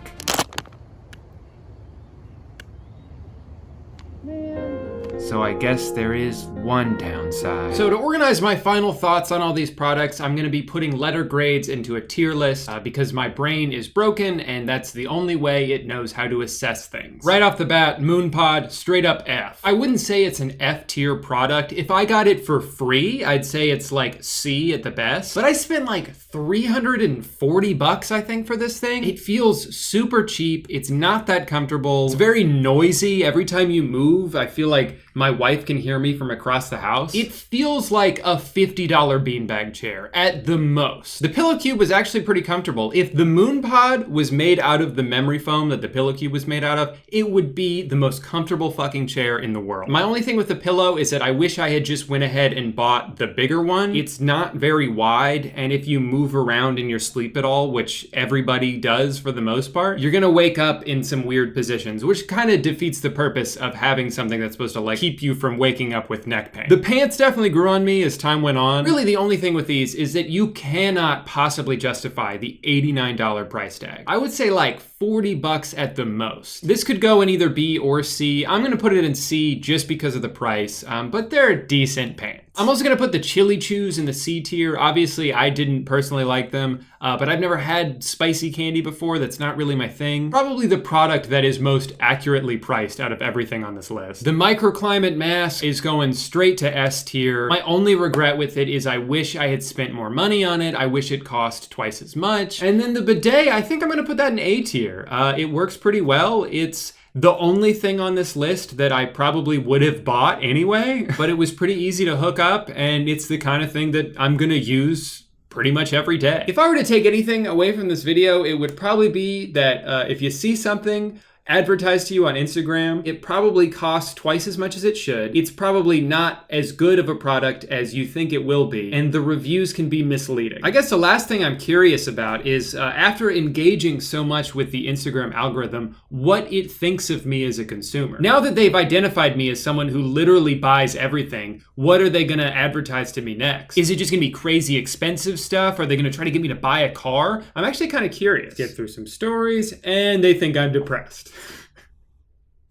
So I guess there is one downside. So to organize my final thoughts on all these products, I'm gonna be putting letter grades into a tier list because my brain is broken and that's the only way it knows how to assess things. Right off the bat, MoonPod, straight up F. I wouldn't say it's an F tier product. If I got it for free, I'd say it's like C at the best, but I spent like 340 bucks, I think, for this thing. It feels super cheap. It's not that comfortable. It's very noisy. Every time you move, I feel like my wife can hear me from across the house. It feels like a $50 beanbag chair at the most. The Pillow Cube was actually pretty comfortable. If the MoonPod was made out of the memory foam that the Pillow Cube was made out of, it would be the most comfortable fucking chair in the world. My only thing with the pillow is that I wish I had just went ahead and bought the bigger one. It's not very wide, and if you move around in your sleep at all, which everybody does for the most part, you're gonna wake up in some weird positions, which kind of defeats the purpose of having something that's supposed to like keep you from waking up with neck pain. The pants definitely grew on me as time went on. Really, the only thing with these is that you cannot possibly justify the $89 price tag. I would say like 40 bucks at the most. This could go in either B or C. I'm gonna put it in C just because of the price, but they're decent pants. I'm also gonna put the Chili Chews in the C tier. Obviously, I didn't personally like them, but I've never had spicy candy before. That's not really my thing. Probably the product that is most accurately priced out of everything on this list. The microclimate mask is going straight to S tier. My only regret with it is I wish I had spent more money on it. I wish it cost twice as much. And then the bidet, I think I'm gonna put that in A tier. It works pretty well. It's the only thing on this list that I probably would have bought anyway, but it was pretty easy to hook up, and it's the kind of thing that I'm gonna use pretty much every day. If I were to take anything away from this video, it would probably be that if you see something advertised to you on Instagram, it probably costs twice as much as it should. It's probably not as good of a product as you think it will be, and the reviews can be misleading. I guess the last thing I'm curious about is after engaging so much with the Instagram algorithm, what it thinks of me as a consumer. Now that they've identified me as someone who literally buys everything, what are they gonna advertise to me next? Is it just gonna be crazy expensive stuff? Are they gonna try to get me to buy a car? I'm actually kind of curious. Get through some stories, and they think I'm depressed.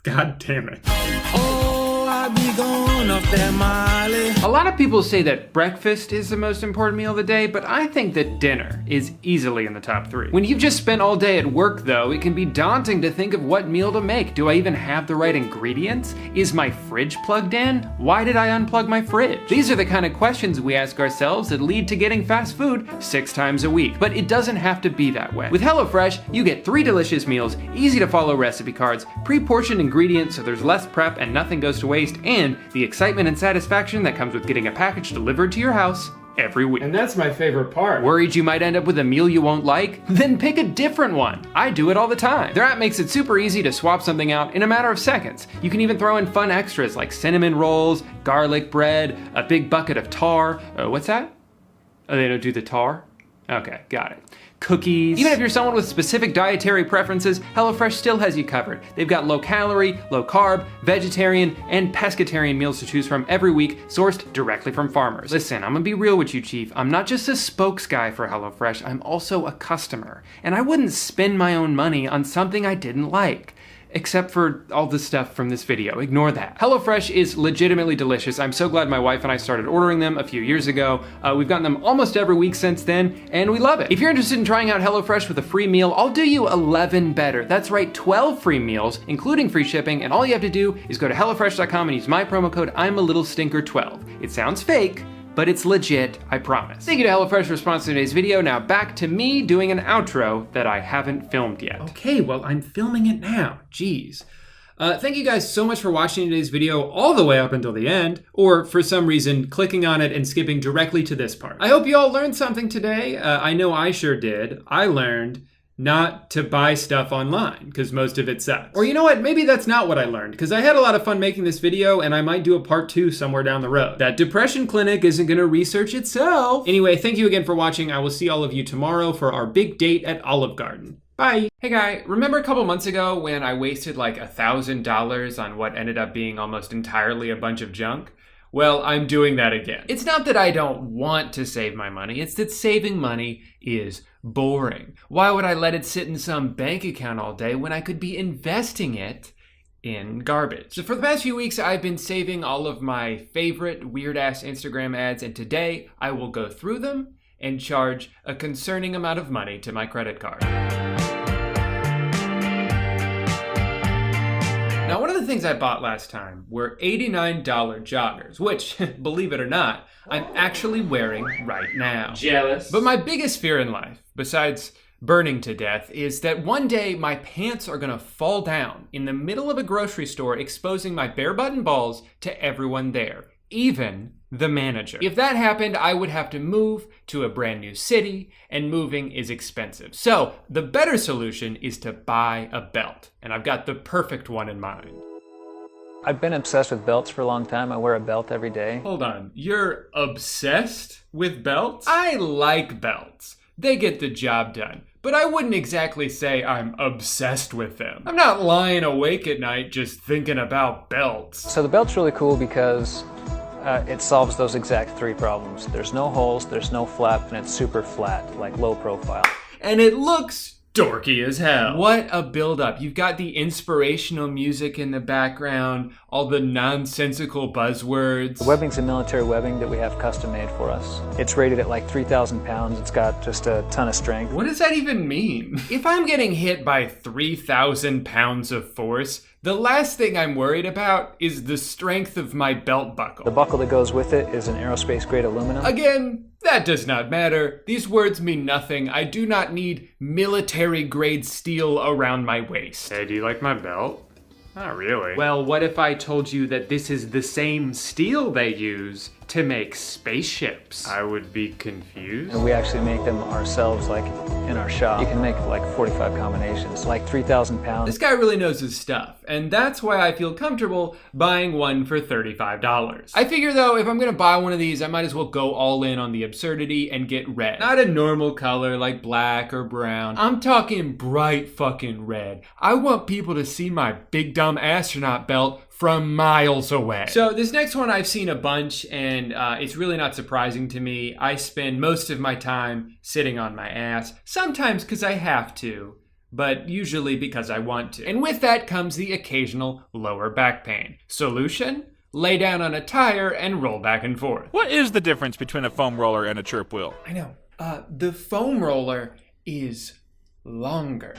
God damn it. Oh, I be going off that Molly. A lot of people say that breakfast is the most important meal of the day, but I think that dinner is easily in the top 3. When you've just spent all day at work though, it can be daunting to think of what meal to make. Do I even have the right ingredients? Is my fridge plugged in? Why did I unplug my fridge? These are the kind of questions we ask ourselves that lead to getting fast food 6 times a week. But it doesn't have to be that way. With HelloFresh, you get 3 delicious meals, easy to follow recipe cards, pre-portioned ingredients so there's less prep and nothing goes to waste, and the excitement and satisfaction that comes with getting a package delivered to your house every week. And that's my favorite part. Worried you might end up with a meal you won't like? Then pick a different one. I do it all the time. Their app makes it super easy to swap something out in a matter of seconds. You can even throw in fun extras like cinnamon rolls, garlic bread, a big bucket of tar. What's that? Oh, they don't do the tar? Okay, got it. Cookies. Even if you're someone with specific dietary preferences, HelloFresh still has you covered. They've got low calorie, low carb, vegetarian, and pescatarian meals to choose from every week, sourced directly from farmers. Listen, I'm gonna be real with you, Chief. I'm not just a spokes guy for HelloFresh, I'm also a customer. And I wouldn't spend my own money on something I didn't like. Except for all the stuff from this video. Ignore that. HelloFresh is legitimately delicious. I'm so glad my wife and I started ordering them a few years ago. We've gotten them almost every week since then, and we love it. If you're interested in trying out HelloFresh with a free meal, I'll do you 11 better. That's right, 12 free meals, including free shipping, and all you have to do is go to HelloFresh.com and use my promo code I'mALittleStinker12. It sounds fake, but it's legit, I promise. Thank you to HelloFresh for sponsoring today's video. Now back to me doing an outro that I haven't filmed yet. Okay, well, I'm filming it now. Jeez. Thank you guys so much for watching today's video all the way up until the end, or for some reason, clicking on it and skipping directly to this part. I hope you all learned something today. I know I sure did. I learned not to buy stuff online, because most of it sucks. Or you know what, maybe that's not what I learned, because I had a lot of fun making this video, and I might do a part 2 somewhere down the road. That depression clinic isn't gonna research itself. Anyway, thank you again for watching. I will see all of you tomorrow for our big date at Olive Garden. Bye. Hey guy, remember a couple months ago when I wasted like $1,000 on what ended up being almost entirely a bunch of junk? Well, I'm doing that again. It's not that I don't want to save my money, it's that saving money is boring. Why would I let it sit in some bank account all day when I could be investing it in garbage. So for the past few weeks, I've been saving all of my favorite weird-ass Instagram ads, and today I will go through them and charge a concerning amount of money to my credit card. Now, one of the things I bought last time were $89 joggers, which, believe it or not, I'm actually wearing right now. Jealous. But my biggest fear in life, besides burning to death, is that one day my pants are gonna fall down in the middle of a grocery store, exposing my bare button balls to everyone there, even the manager. If that happened, I would have to move to a brand new city, and moving is expensive. So the better solution is to buy a belt, and I've got the perfect one in mind. I've been obsessed with belts for a long time. I wear a belt every day. Hold on, you're obsessed with belts? I like belts. They get the job done. But I wouldn't exactly say I'm obsessed with them. I'm not lying awake at night just thinking about belts. So the belt's really cool because it solves those exact three problems. There's no holes, there's no flap, and it's super flat, like low profile. And it looks dorky as hell. What a build-up. You've got the inspirational music in the background, all the nonsensical buzzwords. The webbing's a military webbing that we have custom made for us. It's rated at like 3,000 pounds. It's got just a ton of strength. What does that even mean? If I'm getting hit by 3,000 pounds of force, the last thing I'm worried about is the strength of my belt buckle. The buckle that goes with it is an aerospace grade aluminum. Again, that does not matter. These words mean nothing. I do not need military grade steel around my waist. Hey, do you like my belt? Not really. Well, what if I told you that this is the same steel they use to make spaceships? I would be confused. And we actually make them ourselves, like in our shop. You can make like 45 combinations, like 3,000 pounds. This guy really knows his stuff, and that's why I feel comfortable buying one for $35. I figure though, if I'm gonna buy one of these, I might as well go all in on the absurdity and get red. Not a normal color like black or brown. I'm talking bright fucking red. I want people to see my big dumb astronaut belt from miles away. So this next one I've seen a bunch, and it's really not surprising to me. I spend most of my time sitting on my ass, sometimes because I have to, but usually because I want to. And with that comes the occasional lower back pain. Solution? Lay down on a tire and roll back and forth. What is the difference between a foam roller and a chirp wheel? I know. The foam roller is longer.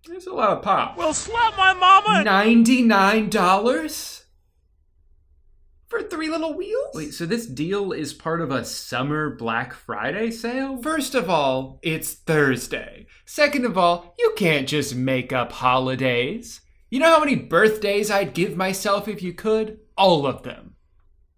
There's a lot of pop. Well, slap my mama! $99? For 3 little wheels? Wait, so this deal is part of a summer Black Friday sale? First of all, it's Thursday. Second of all, you can't just make up holidays. You know how many birthdays I'd give myself if you could? All of them.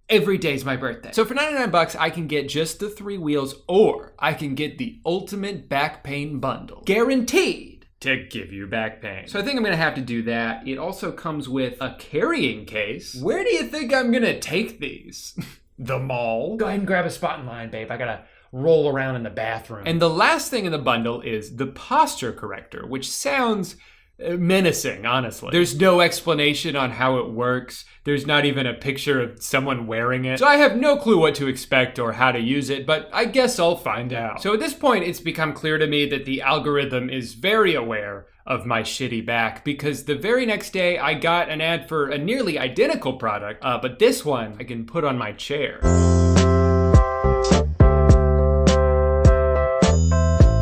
Every day's my birthday. So for 99 bucks, I can get just the 3 wheels, or I can get the ultimate back pain bundle. Guaranteed to give you back pain. So I think I'm gonna have to do that. It also comes with a carrying case. Where do you think I'm gonna take these? The mall? Go ahead and grab a spot in line, babe. I gotta roll around in the bathroom. And the last thing in the bundle is the posture corrector, which sounds menacing, honestly. There's no explanation on how it works. There's not even a picture of someone wearing it. So I have no clue what to expect or how to use it, but I guess I'll find out. So at this point, it's become clear to me that the algorithm is very aware of my shitty back, because the very next day I got an ad for a nearly identical product, but this one I can put on my chair.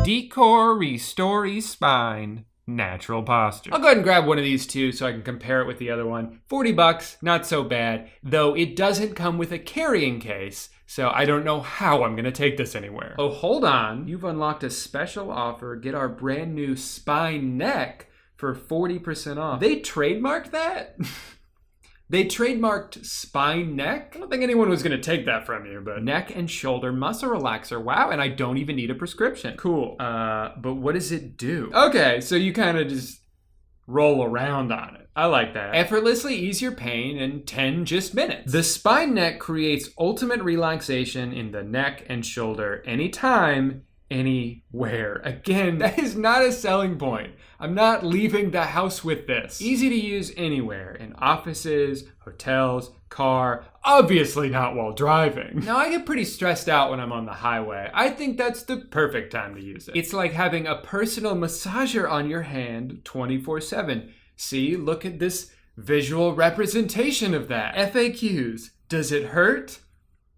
Decor Restore Spine. Natural posture. I'll go ahead and grab one of these too so I can compare it with the other one. 40 bucks, not so bad, though it doesn't come with a carrying case, so I don't know how I'm gonna take this anywhere. Oh, hold on. You've unlocked a special offer. Get our brand new Spine Neck for 40% off. They trademarked that? They trademarked Spine Neck? I don't think anyone was gonna take that from you, but neck and shoulder muscle relaxer. Wow, and I don't even need a prescription. Cool. But what does it do? Okay, so you kind of just roll around on it. I like that. Effortlessly ease your pain in 10 just minutes. The Spine Neck creates ultimate relaxation in the neck and shoulder anytime, anywhere. Again, that is not a selling point. I'm not leaving the house with this. Easy to use anywhere, in offices, hotels, car, obviously not while driving. Now, I get pretty stressed out when I'm on the highway. I think that's the perfect time to use it. It's like having a personal massager on your hand 24/7. See, look at this visual representation of that. FAQs. Does it hurt?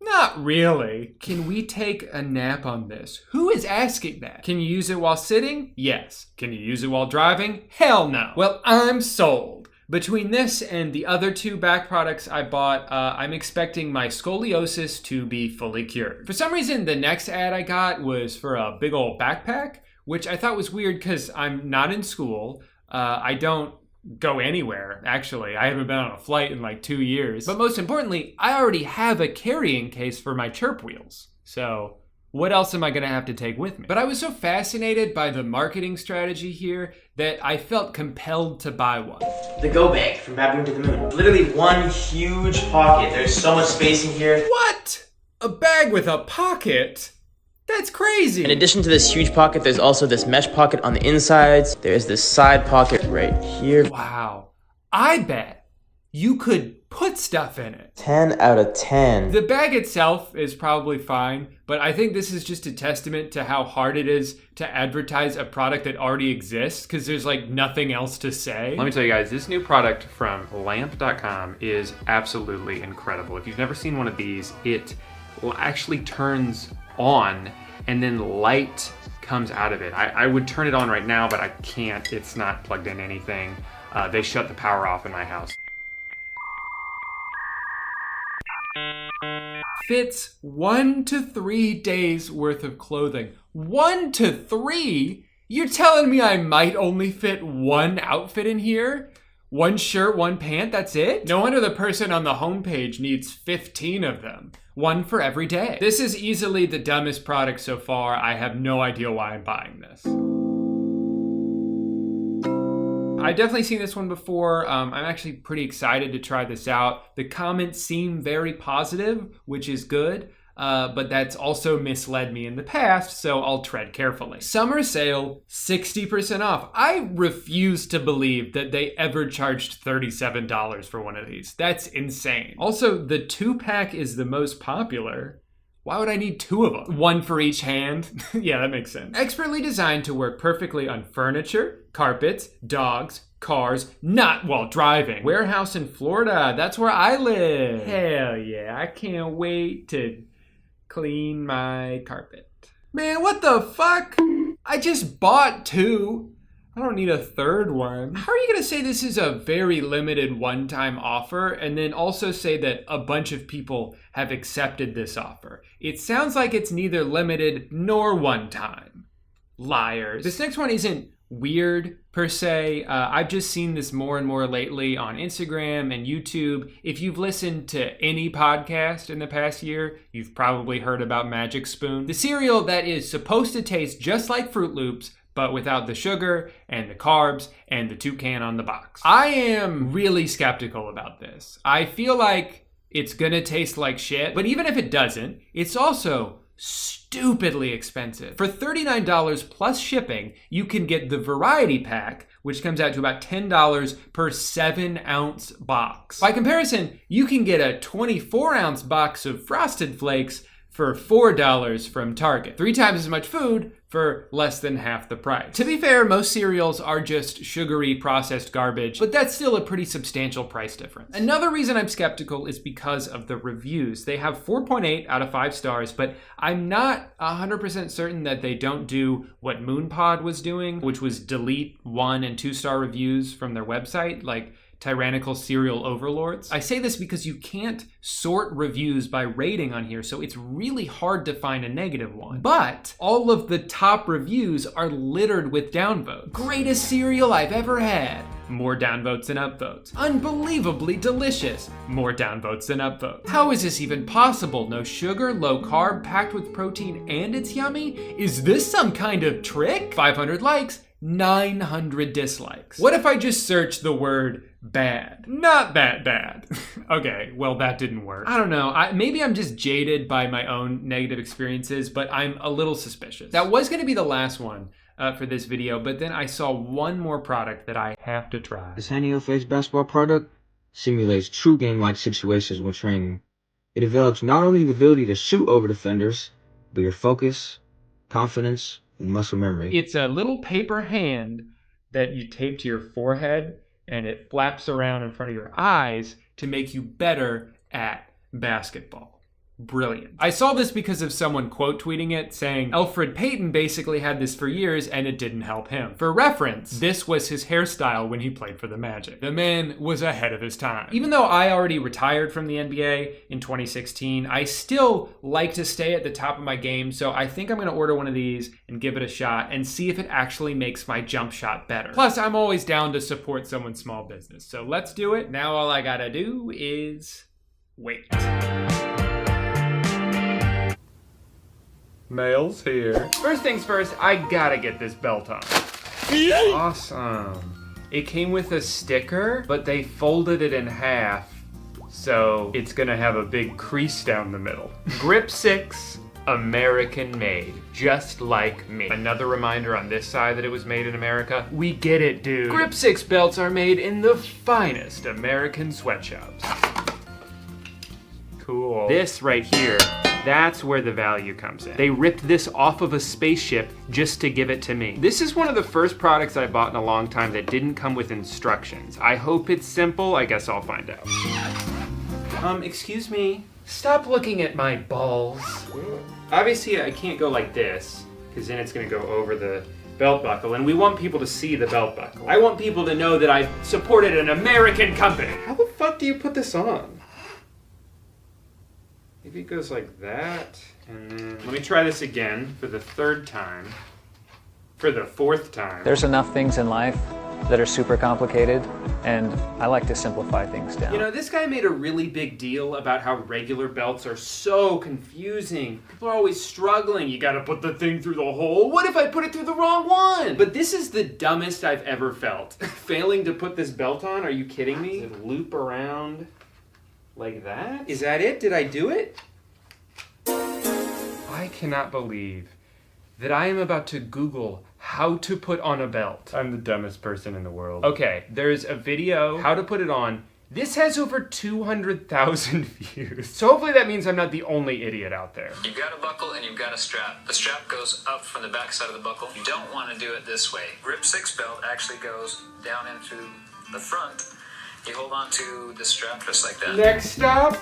Not really. Can we take a nap on this? Who is asking that? Can you use it while sitting? Yes. Can you use it while driving? Hell no. Well, I'm sold. Between this and the other 2 back products I bought, I'm expecting my scoliosis to be fully cured. For some reason, the next ad I got was for a big old backpack, which I thought was weird because I'm not in school. I don't go anywhere, actually. I haven't been on a flight in like 2 years. But most importantly, I already have a carrying case for my chirp wheels. So what else am I gonna have to take with me? But I was so fascinated by the marketing strategy here that I felt compelled to buy one. The go bag from Babbling to the Moon. Literally one huge pocket. There's so much space in here. What? A bag with a pocket? That's crazy. In addition to this huge pocket, there's also this mesh pocket on the insides. There's this side pocket right here. Wow. I bet you could put stuff in it. 10 out of 10. The bag itself is probably fine, but I think this is just a testament to how hard it is to advertise a product that already exists, because there's like nothing else to say. Let me tell you guys, this new product from lamp.com is absolutely incredible. If you've never seen one of these, it actually turns on and then light comes out of it. I would turn it on right now, but I can't. It's not plugged in anything. They shut the power off in my house. Fits 1 to 3 days worth of clothing. 1 to 3? You're telling me I might only fit 1 outfit in here? 1 shirt, 1 pant, that's it? No wonder the person on the homepage needs 15 of them. 1 for every day. This is easily the dumbest product so far. I have no idea why I'm buying this. I've definitely seen this one before. I'm actually pretty excited to try this out. The comments seem very positive, which is good. But that's also misled me in the past, so I'll tread carefully. Summer sale, 60% off. I refuse to believe that they ever charged $37 for one of these. That's insane. Also, the 2-pack is the most popular. Why would I need 2 of them? 1 for each hand? Yeah, that makes sense. Expertly designed to work perfectly on furniture, carpets, dogs, cars, not while driving. Warehouse in Florida, that's where I live. Hell yeah, I can't wait to clean my carpet. Man, what the fuck? I just bought 2. I don't need a 3rd one. How are you gonna say this is a very limited one-time offer and then also say that a bunch of people have accepted this offer? It sounds like it's neither limited nor one-time. Liars. This next one isn't weird per se. I've just seen this more and more lately on Instagram and YouTube. If you've listened to any podcast in the past year, you've probably heard about Magic Spoon, the cereal that is supposed to taste just like Fruit Loops, but without the sugar and the carbs and the toucan on the box. I am really skeptical about this. I feel like it's gonna taste like shit, but even if it doesn't, it's also stupidly expensive. For $39 plus shipping, you can get the variety pack, which comes out to about $10 per 7-ounce box. By comparison, you can get a 24-ounce box of Frosted Flakes for $4 from Target. 3 times as much food for less than half the price. To be fair, most cereals are just sugary processed garbage, but that's still a pretty substantial price difference. Another reason I'm skeptical is because of the reviews. They have 4.8 out of 5 stars, but I'm not 100% certain that they don't do what MoonPod was doing, which was delete 1 and 2-star reviews from their website, like tyrannical cereal overlords. I say this because you can't sort reviews by rating on here, so it's really hard to find a negative one. But all of the top reviews are littered with downvotes. Greatest cereal I've ever had. More downvotes than upvotes. Unbelievably delicious. More downvotes than upvotes. How is this even possible? No sugar, low carb, packed with protein, and it's yummy? Is this some kind of trick? 500 likes, 900 dislikes. What if I just search the word bad? Not that bad. Okay, well that didn't work. I don't know, maybe I'm just jaded by my own negative experiences, but I'm a little suspicious. That was gonna be the last one for this video, but then I saw one more product that I have to try. This Handy Face basketball product simulates true game-like situations when training. It develops not only the ability to shoot over defenders, but your focus, confidence, and muscle memory. It's a little paper hand that you tape to your forehead, and it flaps around in front of your eyes to make you better at basketball. Brilliant. I saw this because of someone quote tweeting it saying Elfrid Payton basically had this for years and it didn't help him. For reference, this was his hairstyle when he played for the Magic. The man was ahead of his time. Even though I already retired from the NBA in 2016, I still like to stay at the top of my game, so I think I'm going to order one of these and give it a shot and see if it actually makes my jump shot better. Plus, I'm always down to support someone's small business, so let's do it. Now all I gotta do is wait. Mail's here. First things first, I gotta get this belt on. Awesome. It came with a sticker, but they folded it in half, so it's gonna have a big crease down the middle. Grip 6, American made, just like me. Another reminder on this side that it was made in America. We get it, dude. Grip 6 belts are made in the finest American sweatshops. Cool. This right here, that's where the value comes in. They ripped this off of a spaceship just to give it to me. This is one of the first products I bought in a long time that didn't come with instructions. I hope it's simple. I guess I'll find out. Excuse me. Stop looking at my balls. Obviously, I can't go like this, because then it's gonna go over the belt buckle, and we want people to see the belt buckle. I want people to know that I supported an American company. How the fuck do you put this on? Maybe it goes like that, and then... Let me try this again for the third time. For the fourth time. There's enough things in life that are super complicated, and I like to simplify things down. You know, this guy made a really big deal about how regular belts are so confusing. People are always struggling. You gotta put the thing through the hole. What if I put it through the wrong one? But this is the dumbest I've ever felt. Failing to put this belt on? Are you kidding me? Does it loop around like that? Is that it? Did I do it? I cannot believe that I am about to Google how to put on a belt. I'm the dumbest person in the world. Okay, there's a video, how to put it on. This has over 200,000 views. So hopefully that means I'm not the only idiot out there. You've got a buckle and you've got a strap. The strap goes up from the back side of the buckle. You don't want to do it this way. Grip 6 belt actually goes down into the front. You hold on to the strap just like that. Next stop,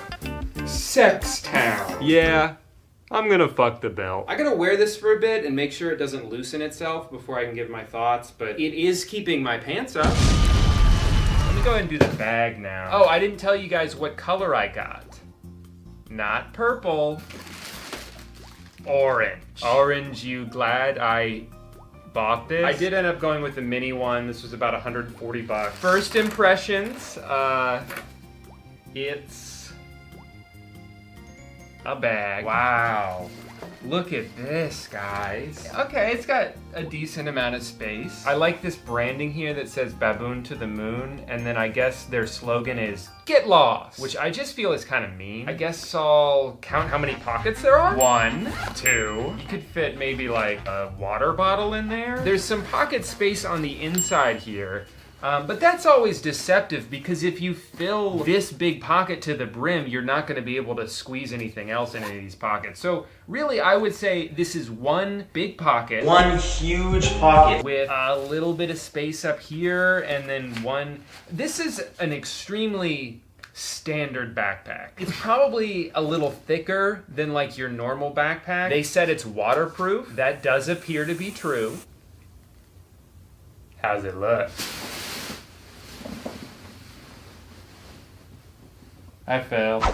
Sextown. Yeah, I'm gonna fuck the belt. I gotta wear this for a bit and make sure it doesn't loosen itself before I can give my thoughts, but it is keeping my pants up. Let me go ahead and do the bag now. Oh, I didn't tell you guys what color I got. Not purple. Orange. Orange, you glad I bought this? I did end up going with the mini one. This was about 140 bucks. First impressions, it's a bag. Wow. Look at this, guys. Okay, it's got a decent amount of space. I like this branding here that says Baboon to the Moon, and then I guess their slogan is Get Lost, which I just feel is kind of mean. I guess I'll count how many pockets there are. 1, 2. You could fit maybe like a water bottle in there. There's some pocket space on the inside here. But that's always deceptive because if you fill this big pocket to the brim, you're not going to be able to squeeze anything else in any of these pockets. So really, I would say this is one big pocket. One huge pocket. With a little bit of space up here and then one. This is an extremely standard backpack. It's probably a little thicker than like your normal backpack. They said it's waterproof. That does appear to be true. How's it look? I failed.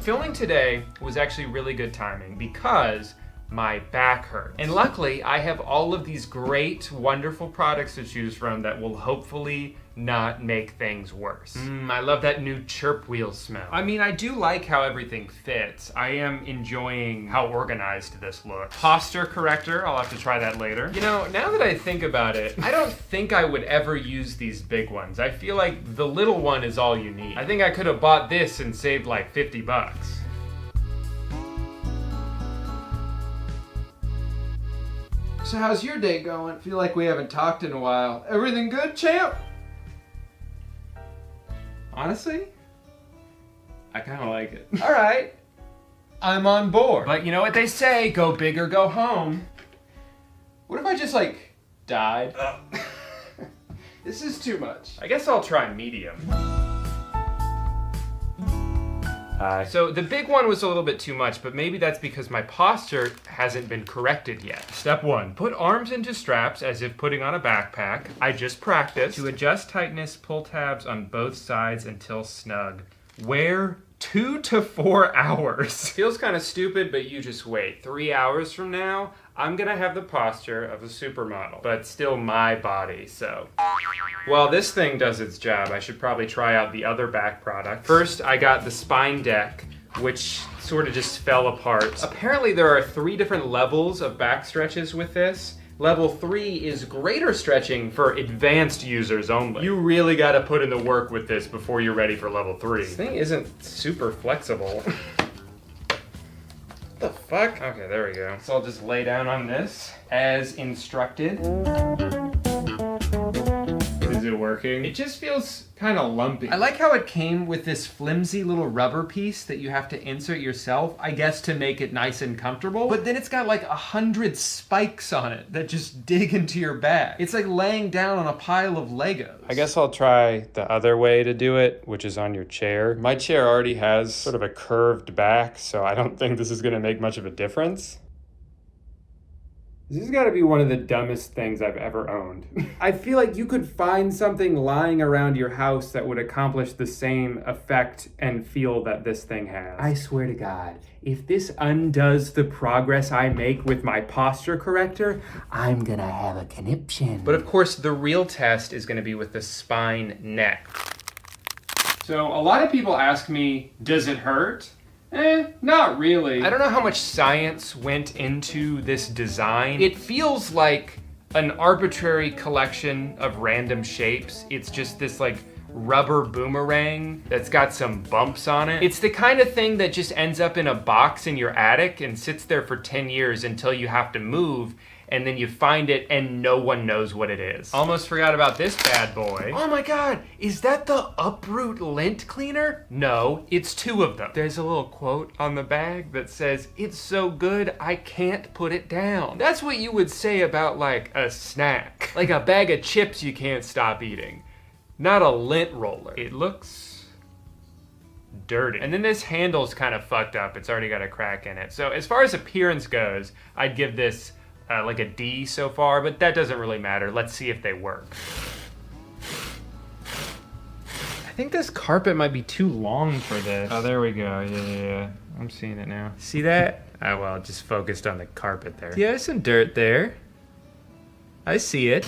Filming today was actually really good timing because my back hurt. And luckily, I have all of these great, wonderful products to choose from that will hopefully not make things worse. I love that new chirp wheel smell. I mean, I do like how everything fits. I am enjoying how organized this looks. Posture corrector, I'll have to try that later. You know, now that I think about it, I don't think I would ever use these big ones. I feel like the little one is all you need. I think I could have bought this and saved like 50 bucks. So how's your day going? Feel like we haven't talked in a while. Everything good, champ? Honestly, I kind of like it. All right, I'm on board. But you know what they say, go big or go home. What if I just like died? This is too much. I guess I'll try medium. So the big one was a little bit too much, but maybe that's because my posture hasn't been corrected yet. Step 1, put arms into straps as if putting on a backpack. I just practiced. To adjust tightness, pull tabs on both sides until snug. Wear 2 to 4 hours. Feels kind of stupid, but you just wait. 3 hours from now, I'm gonna have the posture of a supermodel, but still my body, so. While this thing does its job, I should probably try out the other back product. First, I got the spine deck, which sort of just fell apart. Apparently there are 3 different levels of back stretches with this. Level 3 is greater stretching for advanced users only. You really gotta put in the work with this before you're ready for level 3. This thing isn't super flexible. What the fuck? Okay, there we go. So I'll just lay down on this as instructed. Is it working? It just feels kind of lumpy. I like how it came with this flimsy little rubber piece that you have to insert yourself, I guess to make it nice and comfortable. But then it's got like 100 spikes on it that just dig into your back. It's like laying down on a pile of Legos. I guess I'll try the other way to do it, which is on your chair. My chair already has sort of a curved back, so I don't think this is gonna make much of a difference. This has got to be one of the dumbest things I've ever owned. I feel like you could find something lying around your house that would accomplish the same effect and feel that this thing has. I swear to God, if this undoes the progress I make with my posture corrector, I'm gonna have a conniption. But of course, the real test is gonna be with the spine neck. So a lot of people ask me, does it hurt? Not really. I don't know how much science went into this design. It feels like an arbitrary collection of random shapes. It's just this like rubber boomerang that's got some bumps on it. It's the kind of thing that just ends up in a box in your attic and sits there for 10 years until you have to move, and then you find it and no one knows what it is. Almost forgot about this bad boy. Oh my God, is that the Uproot lint cleaner? No, it's 2 of them. There's a little quote on the bag that says, "It's so good, I can't put it down." That's what you would say about like a snack. Like a bag of chips you can't stop eating. Not a lint roller. It looks dirty. And then this handle's kind of fucked up. It's already got a crack in it. So as far as appearance goes, I'd give this like a D so far, but that doesn't really matter. Let's see if they work. I think this carpet might be too long for this. Oh, there we go. Yeah. I'm seeing it now. See that? Oh, well, it just focused on the carpet there. Yeah, there's some dirt there. I see it.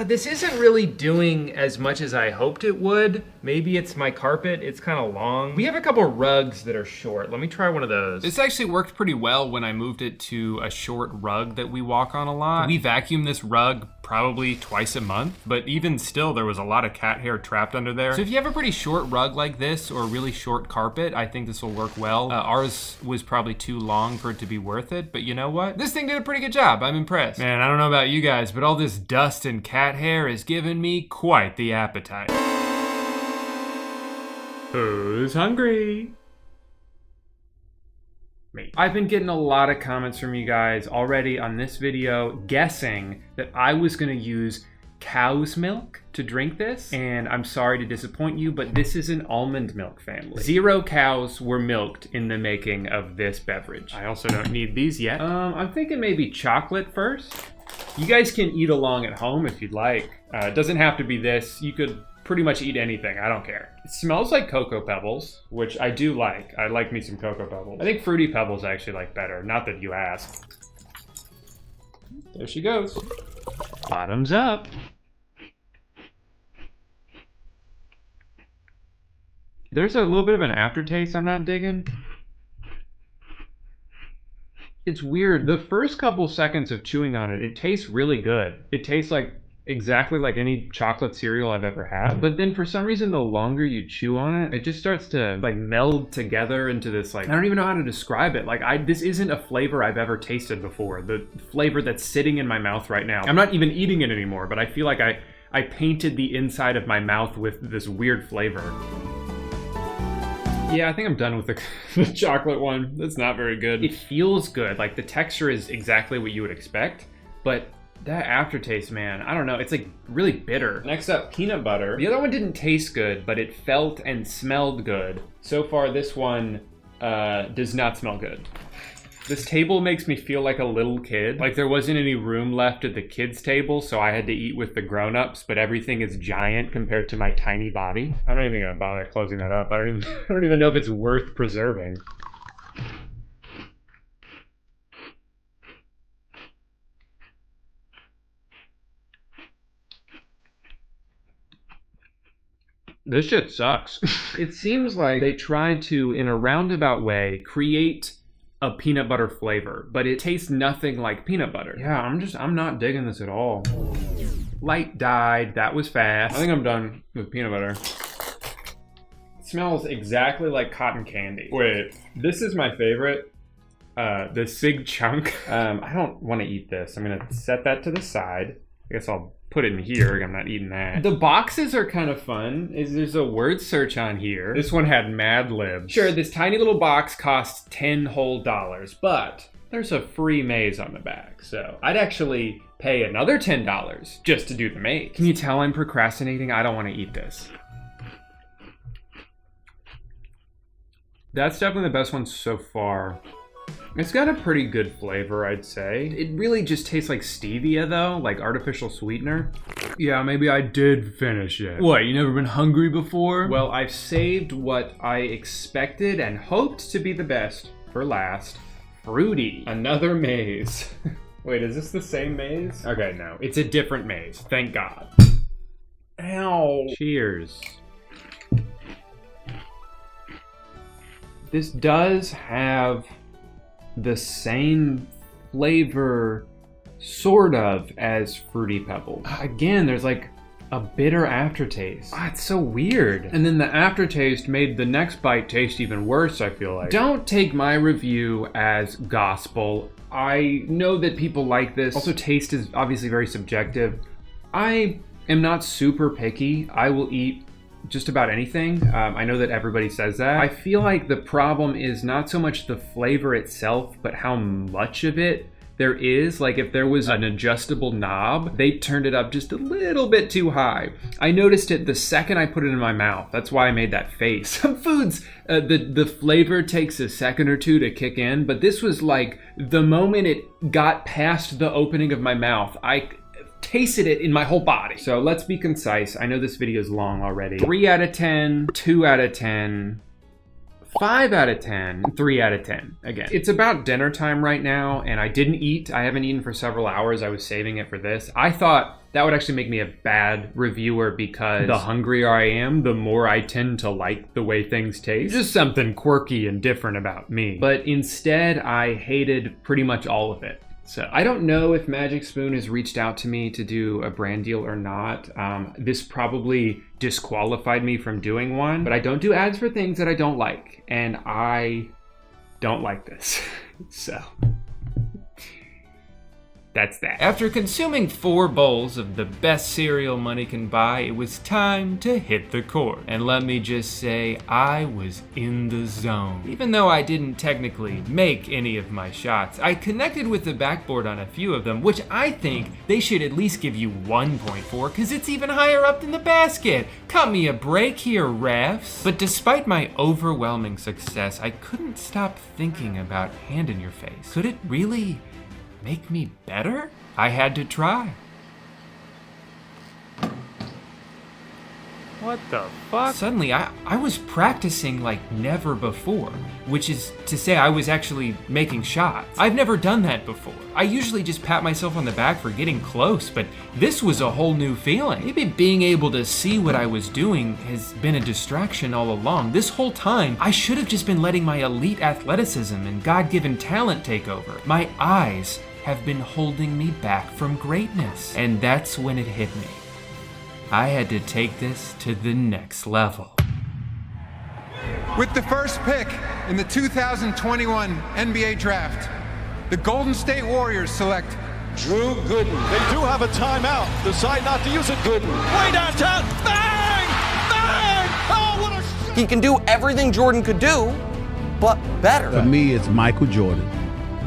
This isn't really doing as much as I hoped it would. Maybe it's my carpet, it's kind of long. We have a couple rugs that are short. Let me try one of those. This actually worked pretty well when I moved it to a short rug that we walk on a lot. We vacuum this rug probably twice a month, but even still there was a lot of cat hair trapped under there. So if you have a pretty short rug like this or a really short carpet, I think this will work well. Ours was probably too long for it to be worth it, but you know what? This thing did a pretty good job. I'm impressed. Man, I don't know about you guys, but all this dust and cat hair has given me quite the appetite. Who's hungry? Me. I've been getting a lot of comments from you guys already on this video guessing that I was gonna use cow's milk to drink this, and I'm sorry to disappoint you, but this is an almond milk family. 0 cows were milked in the making of this beverage. I also don't need these yet. I'm thinking maybe chocolate first. You guys can eat along at home if you'd like. It doesn't have to be this. You could pretty much eat anything, I don't care. It smells like Cocoa Pebbles, which I do like. I like me some Cocoa Pebbles. I think Fruity Pebbles I actually like better, not that you ask. There she goes. Bottoms up. There's a little bit of an aftertaste I'm not digging. It's weird. The first couple seconds of chewing on it, it tastes really good. It tastes like exactly like any chocolate cereal I've ever had. But then for some reason, the longer you chew on it, it just starts to like meld together into this like, I don't even know how to describe it. Like this isn't a flavor I've ever tasted before. The flavor that's sitting in my mouth right now. I'm not even eating it anymore, but I feel like I painted the inside of my mouth with this weird flavor. Yeah, I think I'm done with the chocolate one. That's not very good. It feels good. Like the texture is exactly what you would expect, but that aftertaste, man, I don't know. It's like really bitter. Next up, peanut butter. The other one didn't taste good, but it felt and smelled good. So far, this one does not smell good. This table makes me feel like a little kid. Like there wasn't any room left at the kids' table, so I had to eat with the grown-ups, but everything is giant compared to my tiny body. I'm not even gonna bother closing that up. I don't even know if it's worth preserving. This shit sucks. It seems like they tried to, in a roundabout way, create a peanut butter flavor, but it tastes nothing like peanut butter. Yeah, I'm not digging this at all. Light died, that was fast. I think I'm done with peanut butter. It smells exactly like cotton candy. Wait, this is my favorite. The Sig Chunk. I don't want to eat this. I'm gonna set that to the side. I guess I'll put it in here. I'm not eating that. The boxes are kind of fun. There's a word search on here. This one had Mad Libs. Sure, this tiny little box costs $10 whole, but there's a free maze on the back. So I'd actually pay another $10 just to do the maze. Can you tell I'm procrastinating? I don't want to eat this. That's definitely the best one so far. It's got a pretty good flavor, I'd say. It really just tastes like stevia though, like artificial sweetener. Yeah, maybe I did finish it. What, you never been hungry before? Well, I've saved what I expected and hoped to be the best for last. Fruity. Another maze. Wait, is this the same maze? Okay, no, it's a different maze, thank God. Ow. Cheers. This does have the same flavor, sort of, as Fruity Pebbles. Again, there's like a bitter aftertaste. It's so weird. And then the aftertaste made the next bite taste even worse, I feel like. Don't take my review as gospel. I know that people like this. Also, taste is obviously very subjective. I am not super picky. I will eat just about anything. I know that everybody says that. I feel like the problem is not so much the flavor itself, but how much of it there is. Like if there was an adjustable knob, they turned it up just a little bit too high. I noticed it the second I put it in my mouth. That's why I made that face. Some foods, the flavor takes a second or two to kick in, but this was like the moment it got past the opening of my mouth, I tasted it in my whole body. So let's be concise. I know this video is long already. 3 out of 10, 2 out of 10, 5 out of 10, 3 out of 10. Again, it's about dinner time right now, and I didn't eat. I haven't eaten for several hours. I was saving it for this. I thought that would actually make me a bad reviewer because the hungrier I am, the more I tend to like the way things taste. Just something quirky and different about me. But instead, I hated pretty much all of it. So I don't know if Magic Spoon has reached out to me to do a brand deal or not. This probably disqualified me from doing one, but I don't do ads for things that I don't like, and I don't like this. So that's that. After consuming 4 bowls of the best cereal money can buy, it was time to hit the court. And let me just say, I was in the zone. Even though I didn't technically make any of my shots, I connected with the backboard on a few of them, which I think they should at least give you 1.4, because it's even higher up than the basket. Cut me a break here, refs. But despite my overwhelming success, I couldn't stop thinking about Hand in Your Face. Could it really make me better? I had to try. What the fuck? Suddenly, I was practicing like never before, which is to say I was actually making shots. I've never done that before. I usually just pat myself on the back for getting close, but this was a whole new feeling. Maybe being able to see what I was doing has been a distraction all along. This whole time, I should have just been letting my elite athleticism and God-given talent take over. My eyes have been holding me back from greatness. And that's when it hit me. I had to take this to the next level. With the first pick in the 2021 NBA Draft, the Golden State Warriors select Drew Gooden. They do have a timeout. Decide not to use it, Gooden. Way downtown. Bang! Bang! Oh, what a shot! He can do everything Jordan could do, but better. For me, it's Michael Jordan.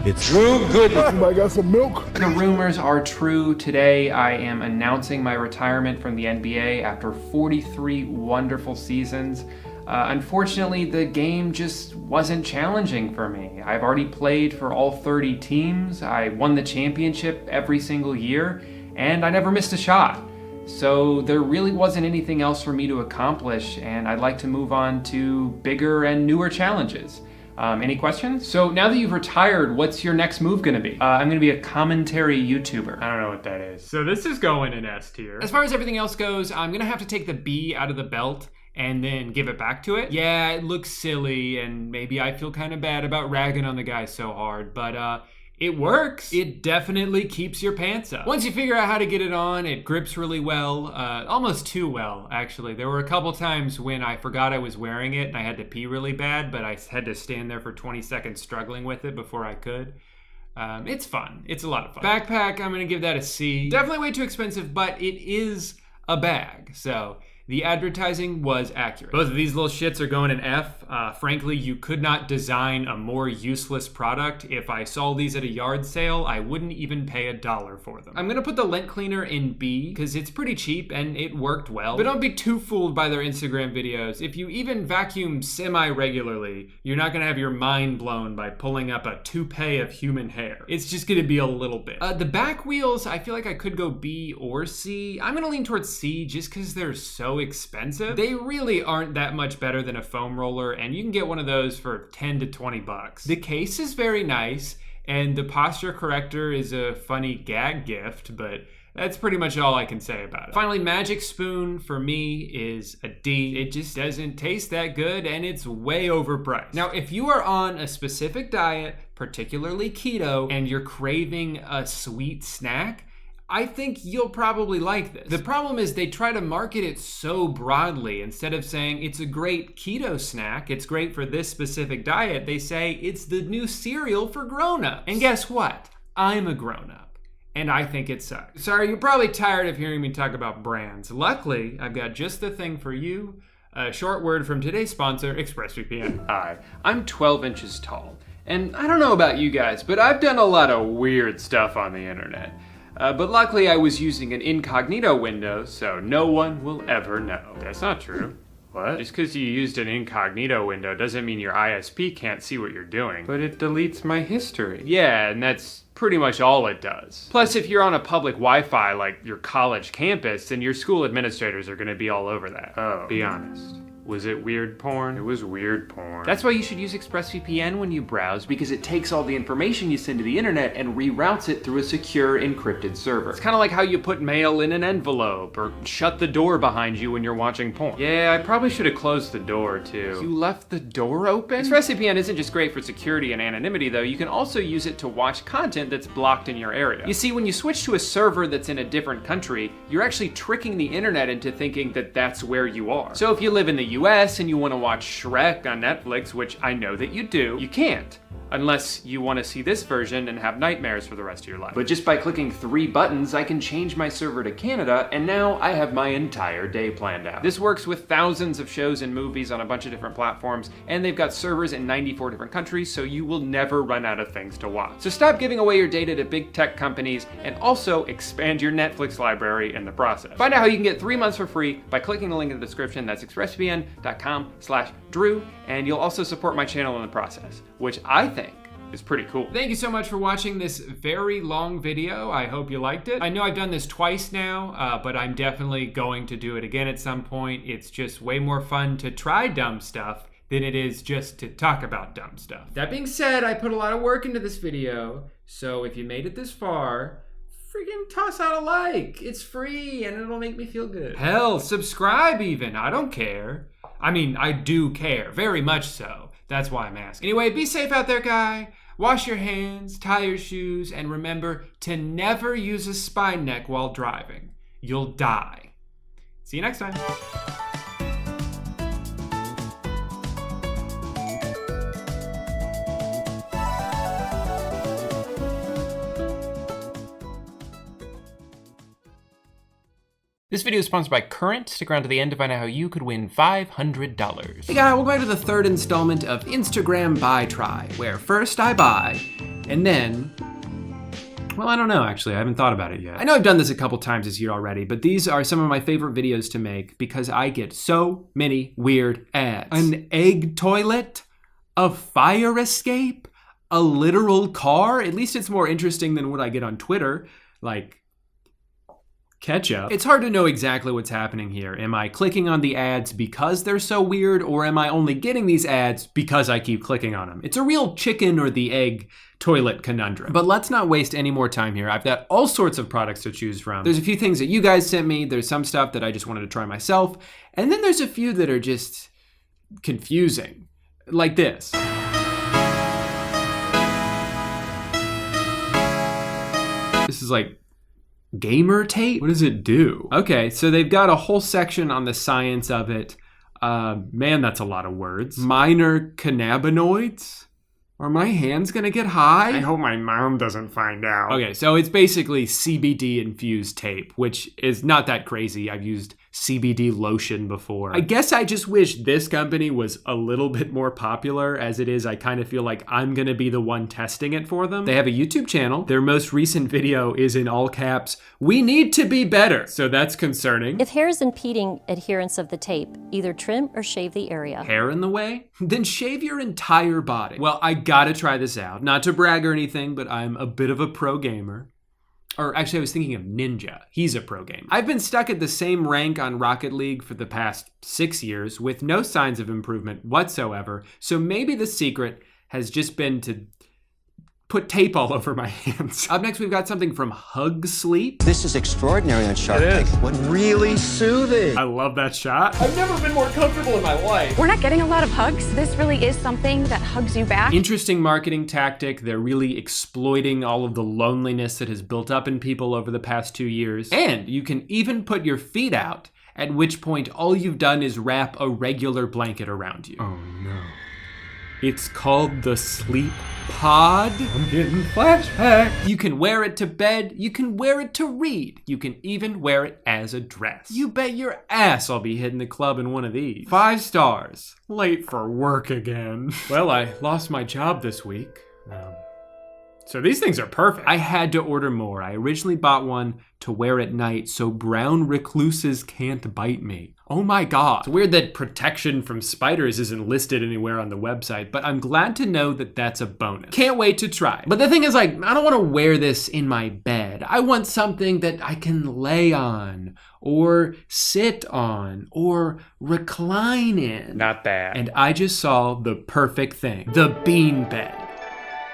It's Drew Gooden. Somebody got some milk? The rumors are true. Today, I am announcing my retirement from the NBA after 43 wonderful seasons. Unfortunately, the game just wasn't challenging for me. I've already played for all 30 teams. I won the championship every single year, and I never missed a shot. So there really wasn't anything else for me to accomplish, and I'd like to move on to bigger and newer challenges. Any questions? So now that you've retired, what's your next move gonna be? I'm gonna be a commentary YouTuber. I don't know what that is. So this is going in S tier. As far as everything else goes, I'm gonna have to take the B out of the belt and then give it back to it. Yeah, it looks silly, and maybe I feel kind of bad about ragging on the guy so hard, but it works. It definitely keeps your pants up. Once you figure out how to get it on, it grips really well, almost too well, actually. There were a couple times when I forgot I was wearing it and I had to pee really bad, but I had to stand there for 20 seconds struggling with it before I could. It's fun. It's a lot of fun. Backpack, I'm gonna give that a C. Definitely way too expensive, but it is a bag, so the advertising was accurate. Both of these little shits are going in F. Frankly, you could not design a more useless product. If I saw these at a yard sale, I wouldn't even pay $1 for them. I'm gonna put the lint cleaner in B, because it's pretty cheap and it worked well. But don't be too fooled by their Instagram videos. If you even vacuum semi-regularly, you're not gonna have your mind blown by pulling up a toupee of human hair. It's just gonna be a little bit. The back wheels, I feel like I could go B or C. I'm gonna lean towards C just because they're so expensive. They really aren't that much better than a foam roller, and you can get one of those for 10 to 20 bucks. The case is very nice, and the posture corrector is a funny gag gift, but that's pretty much all I can say about it. Finally, Magic Spoon for me is a D. It just doesn't taste that good, and it's way overpriced. Now, if you are on a specific diet, particularly keto, and you're craving a sweet snack, I think you'll probably like this. The problem is they try to market it so broadly. Instead of saying it's a great keto snack, it's great for this specific diet, they say it's the new cereal for grown-ups. And guess what? I'm a grown-up, and I think it sucks. Sorry, you're probably tired of hearing me talk about brands. Luckily, I've got just the thing for you. A short word from today's sponsor, ExpressVPN. Hi, I'm 12 inches tall, and I don't know about you guys, but I've done a lot of weird stuff on the internet. But luckily I was using an incognito window, so no one will ever know. That's not true. What? Just because you used an incognito window doesn't mean your ISP can't see what you're doing. But it deletes my history. Yeah, and that's pretty much all it does. Plus, if you're on a public Wi-Fi like your college campus, then your school administrators are gonna be all over that. Oh, be honest. Was it weird porn? It was weird porn. That's why you should use ExpressVPN when you browse, because it takes all the information you send to the internet and reroutes it through a secure encrypted server. It's kind of like how you put mail in an envelope or shut the door behind you when you're watching porn. Yeah, I probably should have closed the door too. You left the door open? ExpressVPN isn't just great for security and anonymity though, you can also use it to watch content that's blocked in your area. You see, when you switch to a server that's in a different country, you're actually tricking the internet into thinking that that's where you are. So if you live in the US and you want to watch Shrek on Netflix, which I know that you do, you can't. Unless you want to see this version and have nightmares for the rest of your life. But just by clicking 3 buttons, I can change my server to Canada, and now I have my entire day planned out. This works with thousands of shows and movies on a bunch of different platforms, and they've got servers in 94 different countries, so you will never run out of things to watch. So stop giving away your data to big tech companies, and also expand your Netflix library in the process. Find out how you can get 3 months for free by clicking the link in the description. That's expressvpn.com/Drew, and you'll also support my channel in the process, which I think is pretty cool. Thank you so much for watching this very long video. I hope you liked it. I know I've done this twice now, but I'm definitely going to do it again at some point. It's just way more fun to try dumb stuff than it is just to talk about dumb stuff. That being said, I put a lot of work into this video, so if you made it this far, freaking toss out a like. It's free and it'll make me feel good. Hell, subscribe even, I don't care. I mean, I do care, very much so. That's why I'm asking. Anyway, be safe out there, guy. Wash your hands, tie your shoes, and remember to never use a spine neck while driving. You'll die. See you next time. This video is sponsored by Current. Stick around to the end to find out how you could win $500. Hey guys, welcome back to the third installment of Instagram Buy Try, where first I buy, and then, well, I don't know actually, I haven't thought about it yet. I know I've done this a couple times this year already, but these are some of my favorite videos to make because I get so many weird ads. An egg toilet? A fire escape? A literal car? At least it's more interesting than what I get on Twitter, like ketchup. It's hard to know exactly what's happening here. Am I clicking on the ads because they're so weird, or am I only getting these ads because I keep clicking on them? It's a real chicken or the egg toilet conundrum. But let's not waste any more time here. I've got all sorts of products to choose from. There's a few things that you guys sent me. There's some stuff that I just wanted to try myself. And then there's a few that are just confusing. Like this. This is like gamer tape? What does it do? Okay, so they've got a whole section on the science of it. Man, that's a lot of words. Minor cannabinoids? Are my hands gonna get high? I hope my mom doesn't find out. Okay, so it's basically CBD infused tape, which is not that crazy. I've used CBD lotion before. I guess I just wish this company was a little bit more popular. As it is, I kind of feel like I'm gonna be the one testing it for them. They have a YouTube channel. Their most recent video is in all caps, "We need to be better." So that's concerning. If hair is impeding adherence of the tape, either trim or shave the area. Hair in the way? Then shave your entire body. Well, I gotta try this out. Not to brag or anything, but I'm a bit of a pro gamer. Or actually, I was thinking of Ninja. He's a pro gamer. I've been stuck at the same rank on Rocket League for the past 6 years with no signs of improvement whatsoever. So maybe the secret has just been to put tape all over my hands. Up next, we've got something from Hug Sleep. This is extraordinary on Shark Tank. What really soothing. I love that shot. I've never been more comfortable in my life. We're not getting a lot of hugs. This really is something that hugs you back. Interesting marketing tactic. They're really exploiting all of the loneliness that has built up in people over the past 2 years. And you can even put your feet out, at which point all you've done is wrap a regular blanket around you. Oh no. It's called the Sleep Pod. I'm getting flashbacks. You can wear it to bed. You can wear it to read. You can even wear it as a dress. You bet your ass I'll be hitting the club in one of these. 5 stars. Late for work again. Well, I lost my job this week. So these things are perfect. I had to order more. I originally bought one to wear at night so brown recluses can't bite me. Oh my God. It's weird that protection from spiders isn't listed anywhere on the website, but I'm glad to know that that's a bonus. Can't wait to try. But the thing is, like, I don't want to wear this in my bed. I want something that I can lay on or sit on or recline in. Not bad. And I just saw the perfect thing. The bean bed.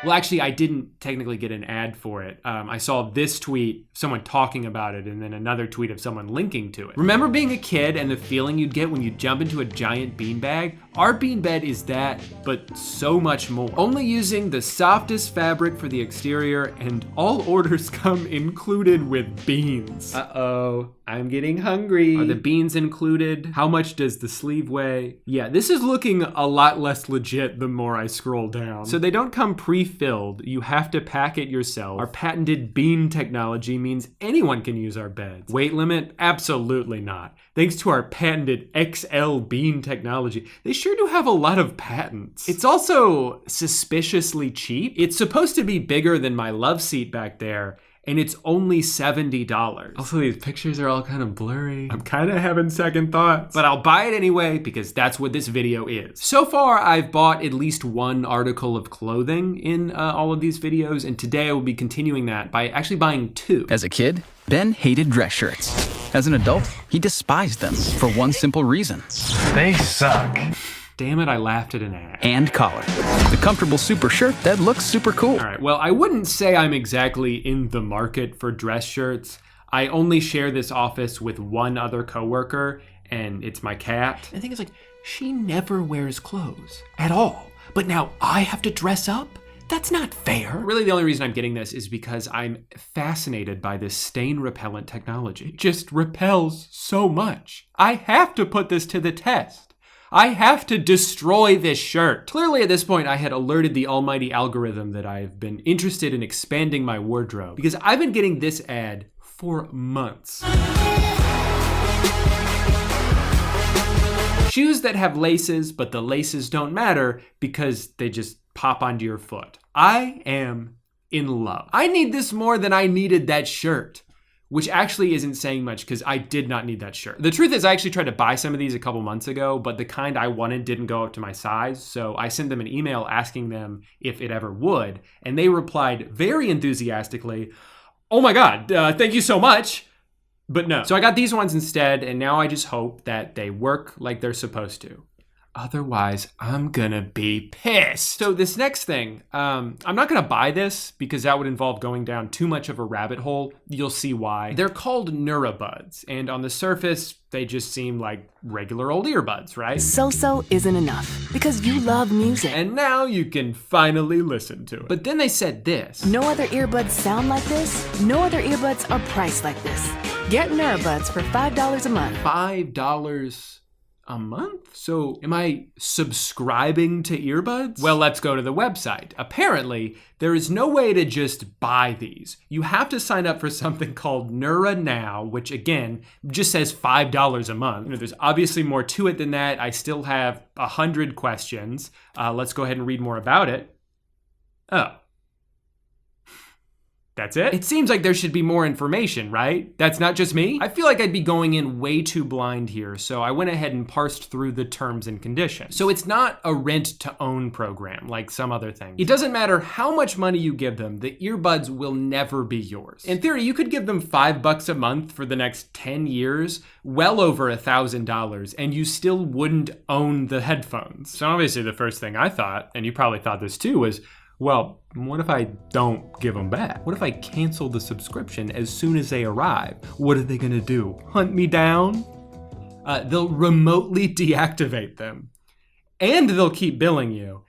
Well, actually, I didn't technically get an ad for it. I saw this tweet, someone talking about it, and then another tweet of someone linking to it. Remember being a kid and the feeling you'd get when you jump into a giant beanbag? Our bean bed is that, but so much more. Only using the softest fabric for the exterior, and all orders come included with beans. Uh-oh, I'm getting hungry. Are the beans included? How much does the sleeve weigh? Yeah, this is looking a lot less legit the more I scroll down. So they don't come pre-filled. You have to pack it yourself. Our patented bean technology means anyone can use our beds. Weight limit? Absolutely not. Thanks to our patented XL bean technology, they sure do have a lot of patents. It's also suspiciously cheap. It's supposed to be bigger than my love seat back there, and it's only $70. Also, these pictures are all kind of blurry. I'm kind of having second thoughts, but I'll buy it anyway because that's what this video is. So far, I've bought at least one article of clothing in all of these videos, and today I will be continuing that by actually buying 2. As a kid, Ben hated dress shirts. As an adult, he despised them for one simple reason. They suck. Damn it, I laughed at an ad. And collar. The comfortable super shirt that looks super cool. All right, well, I wouldn't say I'm exactly in the market for dress shirts. I only share this office with one other coworker, and it's my cat. The thing is, like, she never wears clothes at all. But now I have to dress up? That's not fair. Really, the only reason I'm getting this is because I'm fascinated by this stain repellent technology. It just repels so much. I have to put this to the test. I have to destroy this shirt. Clearly at this point, I had alerted the almighty algorithm that I've been interested in expanding my wardrobe because I've been getting this ad for months. Shoes that have laces, but the laces don't matter because they just pop onto your foot. I am in love. I need this more than I needed that shirt, which actually isn't saying much because I did not need that shirt. The truth is I actually tried to buy some of these a couple months ago, but the kind I wanted didn't go up to my size. So I sent them an email asking them if it ever would. And they replied very enthusiastically, "Oh my God, thank you so much." But no. So I got these ones instead, and now I just hope that they work like they're supposed to. Otherwise, I'm gonna be pissed. So this next thing, I'm not gonna buy this because that would involve going down too much of a rabbit hole. You'll see why. They're called Neurabuds, and on the surface, they just seem like regular old earbuds, right? So-so isn't enough because you love music. And now you can finally listen to it. But then they said this. No other earbuds sound like this. No other earbuds are priced like this. Get Neurabuds for $5 a month. $5 a month? So am I subscribing to earbuds? Well, let's go to the website. Apparently, there is no way to just buy these. You have to sign up for something called Neura Now, which again, just says $5 a month. You know, there's obviously more to it than that. I still have 100 questions. Let's go ahead and read more about it. Oh. That's it? It seems like there should be more information, right? That's not just me? I feel like I'd be going in way too blind here, so I went ahead and parsed through the terms and conditions. So it's not a rent-to-own program like some other things. It doesn't matter how much money you give them, the earbuds will never be yours. In theory, you could give them $5 a month for the next 10 years, well over $1,000, and you still wouldn't own the headphones. So obviously the first thing I thought, and you probably thought this too, was, well, what if I don't give them back? What if I cancel the subscription as soon as they arrive? What are they gonna do? Hunt me down? They'll remotely deactivate them. And they'll keep billing you.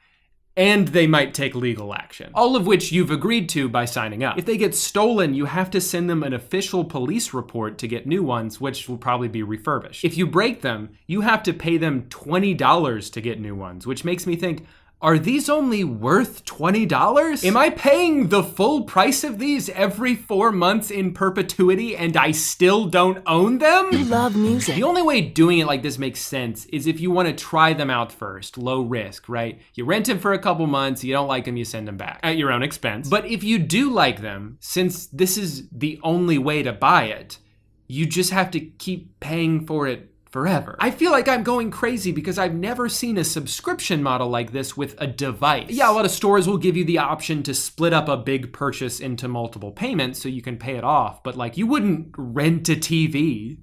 And they might take legal action. All of which you've agreed to by signing up. If they get stolen, you have to send them an official police report to get new ones, which will probably be refurbished. If you break them, you have to pay them $20 to get new ones, which makes me think, are these only worth $20? Am I paying the full price of these every 4 months in perpetuity and I still don't own them? You love music. The only way doing it like this makes sense is if you want to try them out first, low risk, right? You rent them for a couple months, you don't like them, you send them back at your own expense. But if you do like them, since this is the only way to buy it, you just have to keep paying for it forever. I feel like I'm going crazy because I've never seen a subscription model like this with a device. Yeah, a lot of stores will give you the option to split up a big purchase into multiple payments so you can pay it off, but like you wouldn't rent a TV.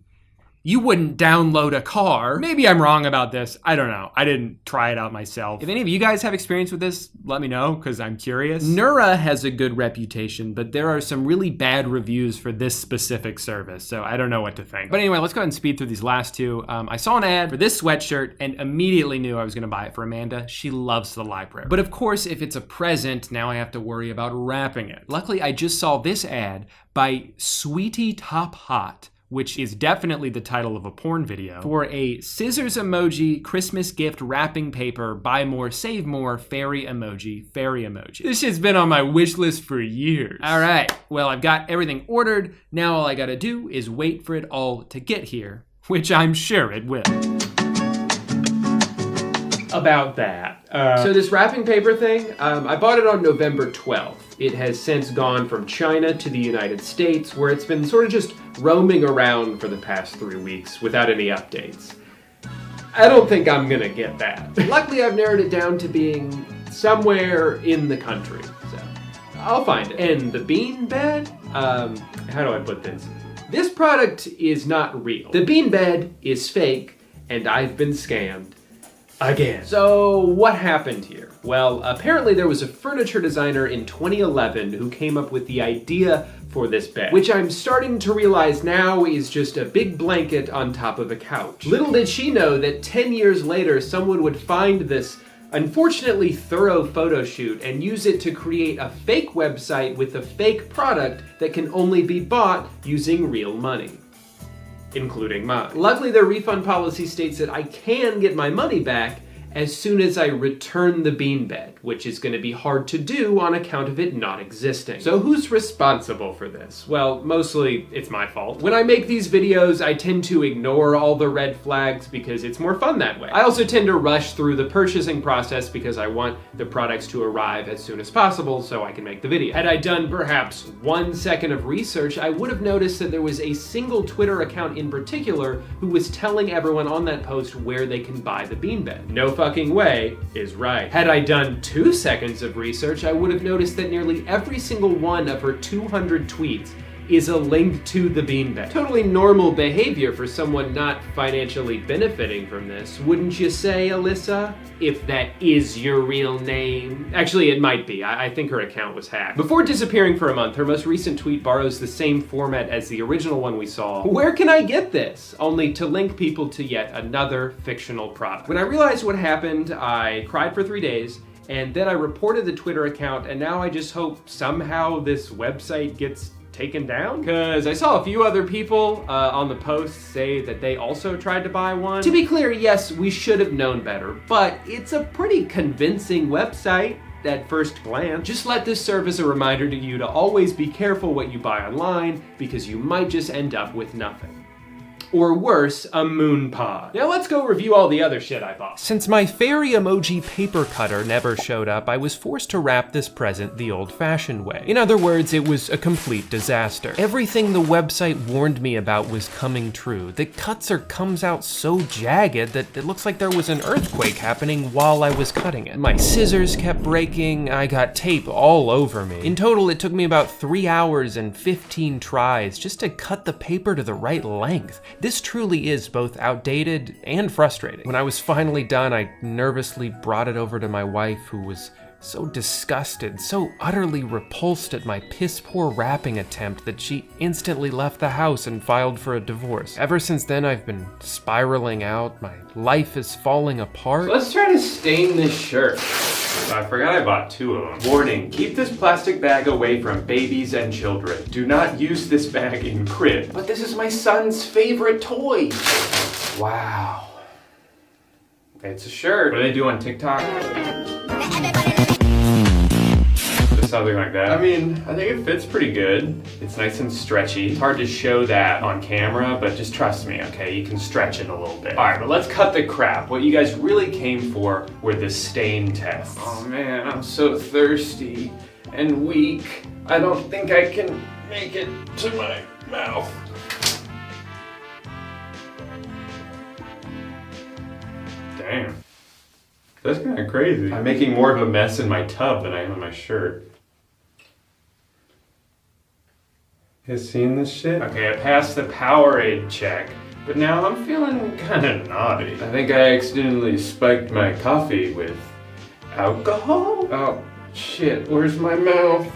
You wouldn't download a car. Maybe I'm wrong about this. I don't know. I didn't try it out myself. If any of you guys have experience with this, let me know because I'm curious. Neura has a good reputation, but there are some really bad reviews for this specific service, so I don't know what to think. But anyway, let's go ahead and speed through these last two. I saw an ad for this sweatshirt and immediately knew I was gonna buy it for Amanda. She loves the library. But of course, if it's a present, now I have to worry about wrapping it. Luckily, I just saw this ad by Sweetie Top Hot, which is definitely the title of a porn video, for a scissors emoji, Christmas gift wrapping paper, buy more, save more, fairy emoji. This shit's been on my wish list for years. All right, well, I've got everything ordered. Now all I gotta do is wait for it all to get here, which I'm sure it will. About that. So this wrapping paper thing, I bought it on November 12th. It has since gone from China to the United States, where it's been sort of just roaming around for the past 3 weeks without any updates. I don't think I'm gonna get that. Luckily, I've narrowed it down to being somewhere in the country, so I'll find it. And the bean bed? How do I put this? This product is not real. The bean bed is fake, and I've been scammed. Again. So what happened here? Well, apparently there was a furniture designer in 2011 who came up with the idea for this bed, which I'm starting to realize now is just a big blanket on top of a couch. Little did she know that 10 years later, someone would find this unfortunately thorough photo shoot and use it to create a fake website with a fake product that can only be bought using real money, including mine. Luckily, their refund policy states that I can get my money back as soon as I return the beanbed, which is going to be hard to do on account of it not existing. So who's responsible for this? Well, mostly it's my fault. When I make these videos, I tend to ignore all the red flags because it's more fun that way. I also tend to rush through the purchasing process because I want the products to arrive as soon as possible so I can make the video. Had I done perhaps 1 second of research, I would have noticed that there was a single Twitter account in particular who was telling everyone on that post where they can buy the beanbed. No fucking way is right. Had I done 2 seconds of research, I would have noticed that nearly every single one of her 200 tweets is a link to the beanbag. Totally normal behavior for someone not financially benefiting from this, wouldn't you say, Alyssa? If that is your real name. Actually, it might be. I think her account was hacked. Before disappearing for a month, her most recent tweet borrows the same format as the original one we saw. Where can I get this? Only to link people to yet another fictional product. When I realized what happened, I cried for 3 days, and then I reported the Twitter account, and now I just hope somehow this website gets taken down? Because I saw a few other people on the post say that they also tried to buy one. To be clear, yes, we should have known better, but it's a pretty convincing website at first glance. Just let this serve as a reminder to you to always be careful what you buy online, because you might just end up with nothing. Or worse, a moon pod. Now let's go review all the other shit I bought. Since my fairy emoji paper cutter never showed up, I was forced to wrap this present the old-fashioned way. In other words, it was a complete disaster. Everything the website warned me about was coming true. The cuts comes out so jagged that it looks like there was an earthquake happening while I was cutting it. My scissors kept breaking, I got tape all over me. In total, it took me about 3 hours and 15 tries just to cut the paper to the right length. This truly is both outdated and frustrating. When I was finally done, I nervously brought it over to my wife, who was so disgusted, so utterly repulsed at my piss-poor wrapping attempt that she instantly left the house and filed for a divorce. Ever since then, I've been spiraling out. My life is falling apart. So let's try to stain this shirt. I forgot I bought 2 of them. Warning, keep this plastic bag away from babies and children. Do not use this bag in crib. But this is my son's favorite toy. Wow. It's a shirt. What do they do on TikTok? Just something like that. I mean, I think it fits pretty good. It's nice and stretchy. It's hard to show that on camera, but just trust me, okay? You can stretch it a little bit. All right, but let's cut the crap. What you guys really came for were the stain tests. Oh man, I'm so thirsty and weak. I don't think I can make it to my mouth. Damn. That's kind of crazy. I'm making more of a mess in my tub than I am in my shirt. You guys seen this shit? Okay, I passed the Powerade check, but now I'm feeling kind of naughty. I think I accidentally spiked my coffee with alcohol? Oh, shit, where's my mouth?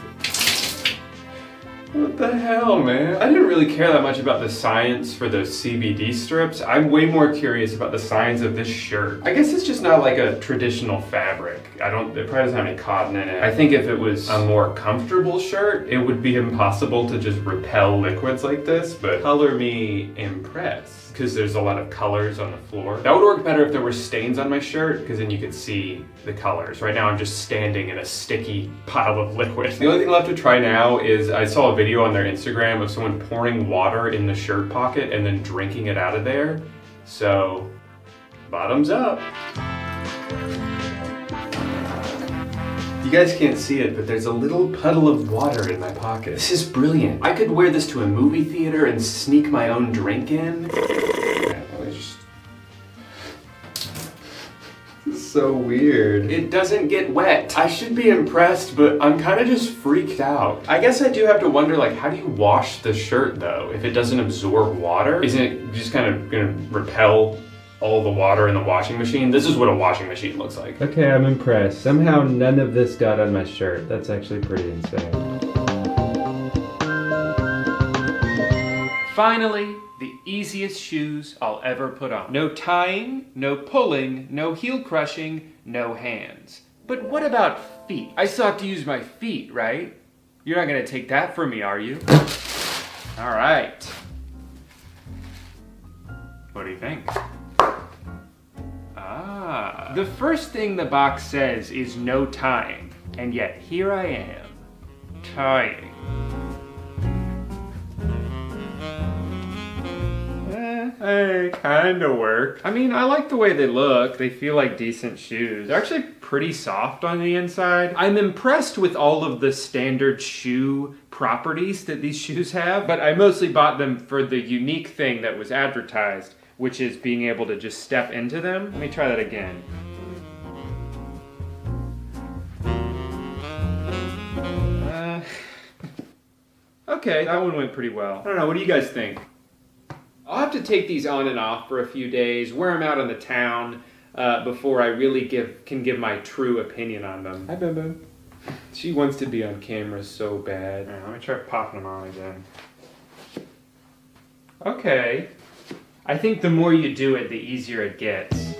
What the hell, man? I didn't really care that much about the science for those CBD strips. I'm way more curious about the science of this shirt. I guess it's just not like a traditional fabric. It probably doesn't have any cotton in it. I think if it was a more comfortable shirt, it would be impossible to just repel liquids like this, but color me impressed. Because there's a lot of colors on the floor. That would work better if there were stains on my shirt, because then you could see the colors. Right now I'm just standing in a sticky pile of liquid. The only thing left to try now is, I saw a video on their Instagram of someone pouring water in the shirt pocket and then drinking it out of there. So, bottoms up. You guys can't see it, but there's a little puddle of water in my pocket. This is brilliant. I could wear this to a movie theater and sneak my own drink in. This is so weird. It doesn't get wet. I should be impressed, but I'm kind of just freaked out. I guess I do have to wonder, like, how do you wash the shirt though? If it doesn't absorb water? Isn't it just kind of gonna repel all the water in the washing machine? This is what a washing machine looks like. Okay, I'm impressed. Somehow none of this got on my shirt. That's actually pretty insane. Finally, the easiest shoes I'll ever put on. No tying, no pulling, no heel crushing, no hands. But what about feet? I still have to use my feet, right? You're not gonna take that from me, are you? All right. What do you think? Ah. The first thing the box says is no tying, and yet here I am, tying. They kinda work. I mean, I like the way they look. They feel like decent shoes. They're actually pretty soft on the inside. I'm impressed with all of the standard shoe properties that these shoes have, but I mostly bought them for the unique thing that was advertised, which is being able to just step into them. Let me try that again. Okay, that one went pretty well. I don't know, what do you guys think? I'll have to take these on and off for a few days, wear them out in the town, before I really can give my true opinion on them. Hi, Bimbo. She wants to be on camera so bad. All right, let me try popping them on again. Okay. I think the more you do it, the easier it gets.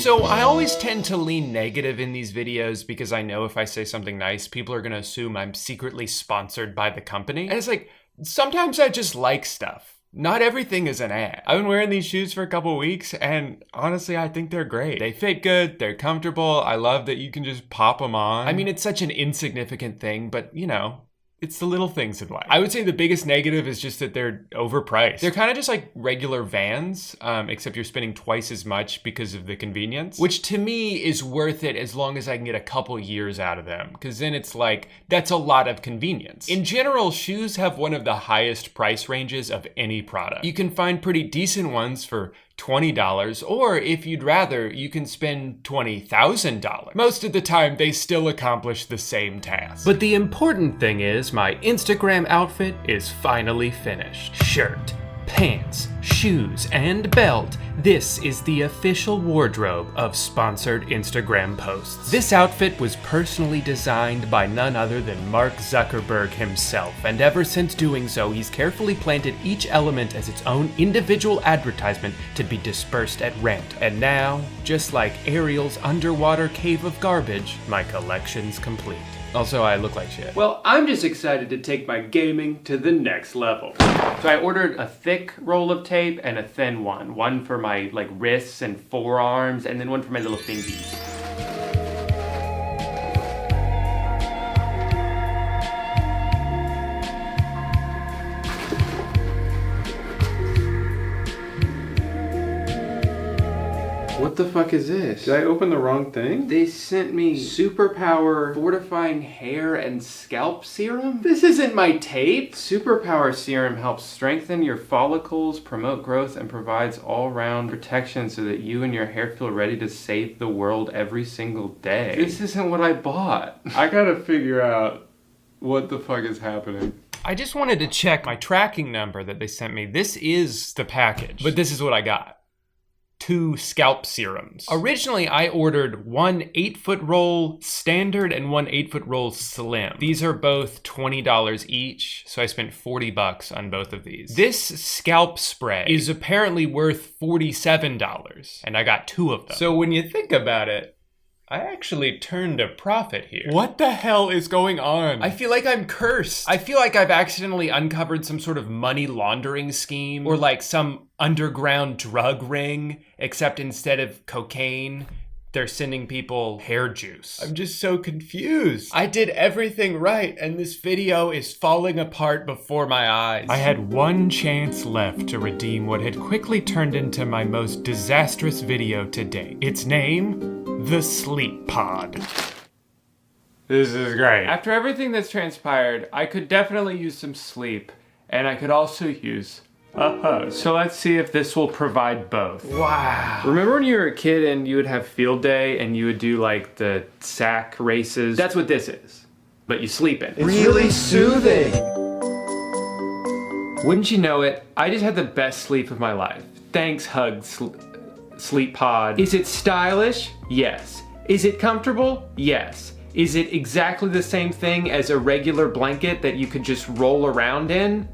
So I always tend to lean negative in these videos because I know if I say something nice, people are gonna assume I'm secretly sponsored by the company. And it's like, sometimes I just like stuff. Not everything is an ad. I've been wearing these shoes for a couple weeks and honestly, I think they're great. They fit good, they're comfortable. I love that you can just pop them on. I mean, it's such an insignificant thing, but you know, it's the little things in life. I would say the biggest negative is just that they're overpriced. They're kind of just like regular Vans, except you're spending twice as much because of the convenience, which to me is worth it as long as I can get a couple years out of them, because then it's like, that's a lot of convenience. In general, shoes have one of the highest price ranges of any product. You can find pretty decent ones for $20, or if you'd rather, you can spend $20,000. Most of the time, they still accomplish the same task. But the important thing is, my Instagram outfit is finally finished. Shirt, pants, shoes, and belt. This is the official wardrobe of sponsored Instagram posts. This outfit was personally designed by none other than Mark Zuckerberg himself, and ever since doing so, he's carefully planted each element as its own individual advertisement to be dispersed at random. And now, just like Ariel's underwater cave of garbage, my collection's complete. Also, I look like shit. Well, I'm just excited to take my gaming to the next level. So I ordered a thick roll of tape and a thin one. One for my like wrists and forearms, and then one for my little fingies. What the fuck is this? Did I open the wrong thing? They sent me Superpower Fortifying Hair and Scalp Serum? This isn't my tape! Superpower Serum helps strengthen your follicles, promote growth, and provides all-round protection so that you and your hair feel ready to save the world every single day. This isn't what I bought. I gotta figure out what the fuck is happening. I just wanted to check my tracking number that they sent me. This is the package, but this is what I got. 2 scalp serums. Originally, I ordered 1 8-foot roll standard and 1 8-foot roll slim. These are both $20 each, so I spent $40 on both of these. This scalp spray is apparently worth $47, and I got 2 of them. So when you think about it, I actually turned a profit here. What the hell is going on? I feel like I'm cursed. I feel like I've accidentally uncovered some sort of money laundering scheme, or like some underground drug ring, except instead of cocaine, they're sending people hair juice. I'm just so confused. I did everything right, and this video is falling apart before my eyes. I had one chance left to redeem what had quickly turned into my most disastrous video to date. Its name? The Sleep Pod. This is great. After everything that's transpired, I could definitely use some sleep, and I could also use a hug. So let's see if this will provide both. Wow. Remember when you were a kid and you would have field day and you would do like the sack races? That's what this is, but you sleep in. It's really soothing. Wouldn't you know it, I just had the best sleep of my life. Thanks, Hug Sleep Pod. Is it stylish? Yes. Is it comfortable? Yes. Is it exactly the same thing as a regular blanket that you could just roll around in?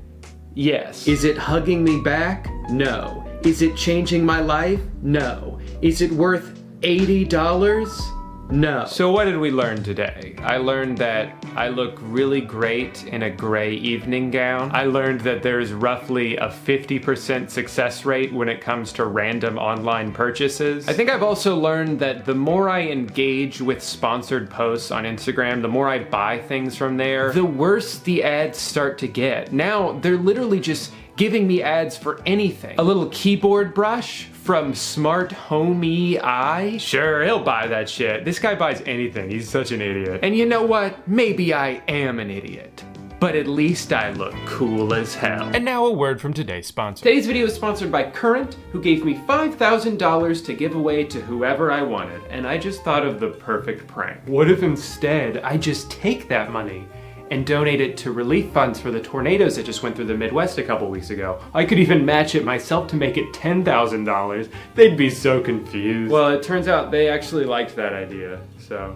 Yes. Is it hugging me back? No. Is it changing my life? No. Is it worth $80? No. So what did we learn today? I learned that I look really great in a gray evening gown. I learned that there's roughly a 50% success rate when it comes to random online purchases. I think I've also learned that the more I engage with sponsored posts on Instagram, the more I buy things from there, the worse the ads start to get. Now, they're literally just giving me ads for anything. A little keyboard brush from Smart Homey Eye? Sure, he'll buy that shit. This guy buys anything. He's such an idiot. And you know what? Maybe I am an idiot, but at least I look cool as hell. And now a word from today's sponsor. Today's video is sponsored by Current, who gave me $5,000 to give away to whoever I wanted. And I just thought of the perfect prank. What if instead I just take that money and donate it to relief funds for the tornadoes that just went through the Midwest a couple weeks ago? I could even match it myself to make it $10,000. They'd be so confused. Well, it turns out they actually liked that idea, so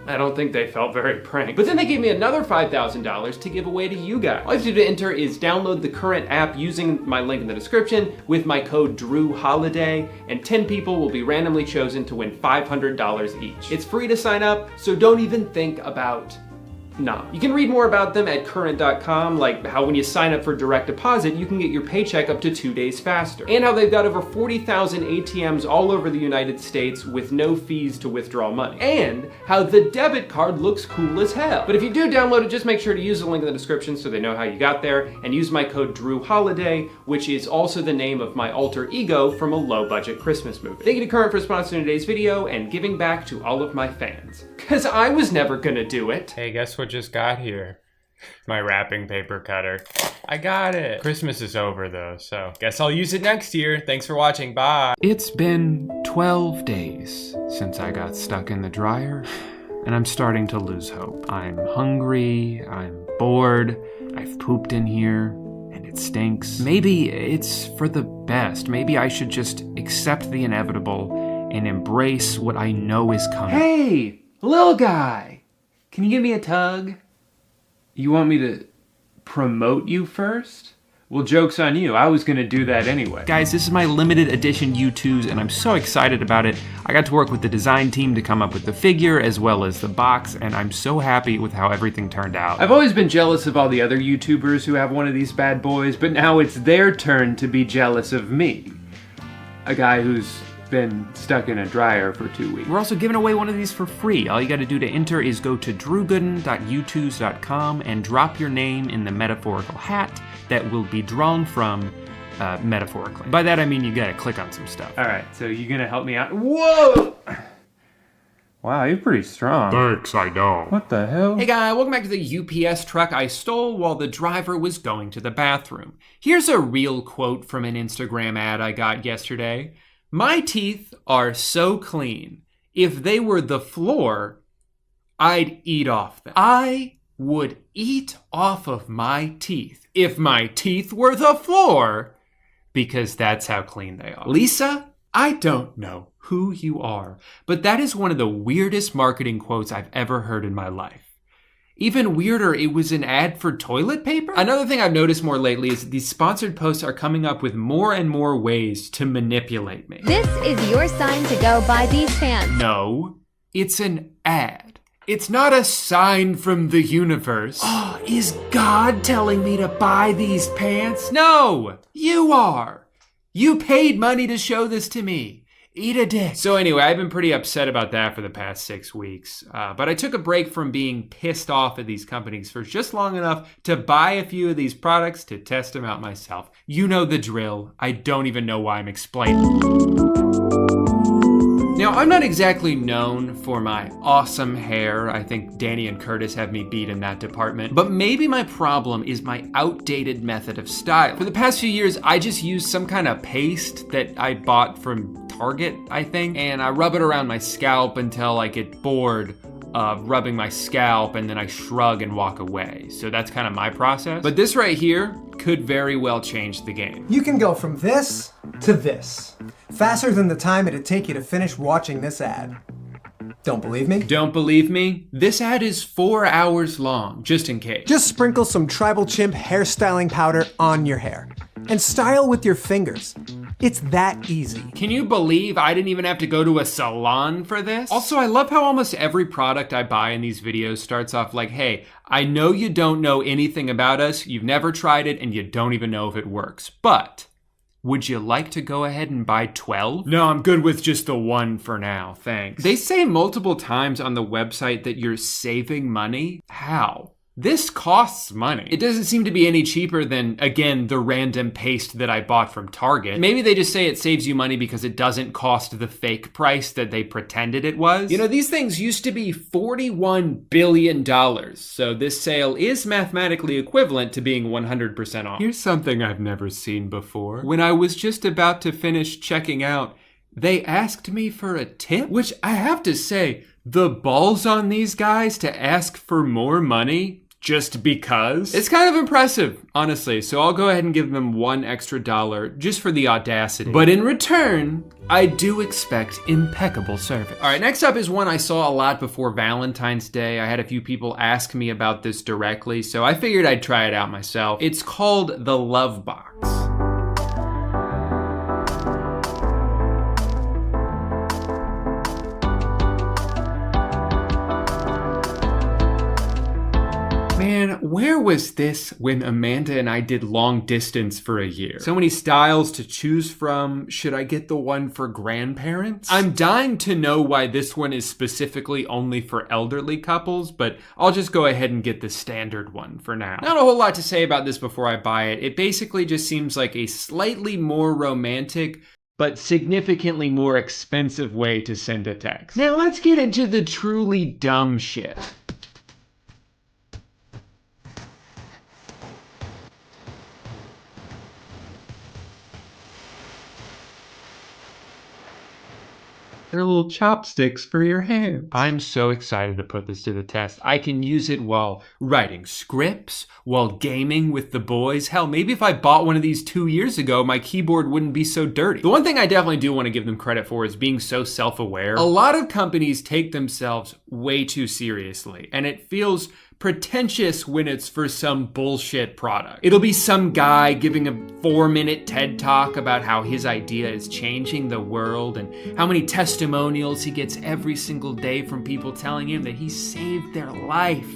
I don't think they felt very pranked. But then they gave me another $5,000 to give away to you guys. All you have to do to enter is download the Current app using my link in the description with my code DrewHoliday, and 10 people will be randomly chosen to win $500 each. It's free to sign up, so don't even think about you can read more about them at current.com, like how when you sign up for direct deposit, you can get your paycheck up to 2 days faster. And how they've got over 40,000 ATMs all over the United States with no fees to withdraw money. And how the debit card looks cool as hell. But if you do download it, just make sure to use the link in the description so they know how you got there, and use my code DrewHoliday, which is also the name of my alter ego from a low-budget Christmas movie. Thank you to Current for sponsoring today's video and giving back to all of my fans. Cause I was never gonna do it. Hey, guess what just got here? My wrapping paper cutter. I got it. Christmas is over though, so guess I'll use it next year. Thanks for watching, bye. It's been 12 days since I got stuck in the dryer, and I'm starting to lose hope. I'm hungry, I'm bored, I've pooped in here, and it stinks. Maybe it's for the best. Maybe I should just accept the inevitable and embrace what I know is coming. Hey! Little guy, can you give me a tug? You want me to promote you first? Well, joke's on you. I was gonna do that anyway. Guys, this is my limited edition U2s, and I'm so excited about it. I got to work with the design team to come up with the figure as well as the box, and I'm so happy with how everything turned out. I've always been jealous of all the other YouTubers who have one of these bad boys, but now it's their turn to be jealous of me. A guy who's been stuck in a dryer for 2 weeks. We're also giving away one of these for free. All you gotta do to enter is go to drewgooden.youtubes.com and drop your name in the metaphorical hat that will be drawn from metaphorically. By that I mean you gotta click on some stuff. All right, so you gonna help me out? Whoa! Wow, you're pretty strong. Thanks, I know. What the hell? Hey guys, welcome back to the UPS truck I stole while the driver was going to the bathroom. Here's a real quote from an Instagram ad I got yesterday. My teeth are so clean. If they were the floor, I'd eat off them. I would eat off of my teeth if my teeth were the floor, because that's how clean they are. Lisa, I don't know who you are, but that is one of the weirdest marketing quotes I've ever heard in my life. Even weirder, it was an ad for toilet paper? Another thing I've noticed more lately is that these sponsored posts are coming up with more and more ways to manipulate me. This is your sign to go buy these pants. No, it's an ad. It's not a sign from the universe. Oh, is God telling me to buy these pants? No, you are. You paid money to show this to me. Eat a dick. So anyway, I've been pretty upset about that for the past 6 weeks. But I took a break from being pissed off at these companies for just long enough to buy a few of these products to test them out myself. You know the drill. I don't even know why I'm explaining. Now, I'm not exactly known for my awesome hair. I think Danny and Curtis have me beat in that department. But maybe my problem is my outdated method of style. For the past few years, I just used some kind of paste that I bought from Target, I think, and I rub it around my scalp until I get bored of rubbing my scalp, and then I shrug and walk away. So that's kind of my process. But this right here could very well change the game. You can go from this to this, faster than the time it'd take you to finish watching this ad. Don't believe me? Don't believe me? This ad is 4 hours long, just in case. Just sprinkle some Tribal Chimp hairstyling powder on your hair and style with your fingers. It's that easy. Can you believe I didn't even have to go to a salon for this? Also, I love how almost every product I buy in these videos starts off like, hey, I know you don't know anything about us, you've never tried it, and you don't even know if it works, but would you like to go ahead and buy 12? No, I'm good with just the one for now, thanks. They say multiple times on the website that you're saving money. How? This costs money. It doesn't seem to be any cheaper than, again, the random paste that I bought from Target. Maybe they just say it saves you money because it doesn't cost the fake price that they pretended it was. You know, these things used to be $41 billion, so this sale is mathematically equivalent to being 100% off. Here's something I've never seen before. When I was just about to finish checking out, they asked me for a tip, which I have to say, the balls on these guys to ask for more money just because? It's kind of impressive, honestly, so I'll go ahead and give them $1 extra just for the audacity. But in return, I do expect impeccable service. All right, next up is one I saw a lot before Valentine's Day. I had a few people ask me about this directly, so I figured I'd try it out myself. It's called the Love Box. Man, where was this when Amanda and I did long distance for a year? So many styles to choose from. Should I get the one for grandparents? I'm dying to know why this one is specifically only for elderly couples, but I'll just go ahead and get the standard one for now. Not a whole lot to say about this before I buy it. It basically just seems like a slightly more romantic but significantly more expensive way to send a text. Now let's get into the truly dumb shit. They're little chopsticks for your hands. I'm so excited to put this to the test. I can use it while writing scripts, while gaming with the boys. Hell, maybe if I bought one of these 2 years ago, my keyboard wouldn't be so dirty. The one thing I definitely do want to give them credit for is being so self-aware. A lot of companies take themselves way too seriously, and it feels pretentious when it's for some bullshit product. It'll be some guy giving a 4-minute TED talk about how his idea is changing the world and how many testimonials he gets every single day from people telling him that he saved their life.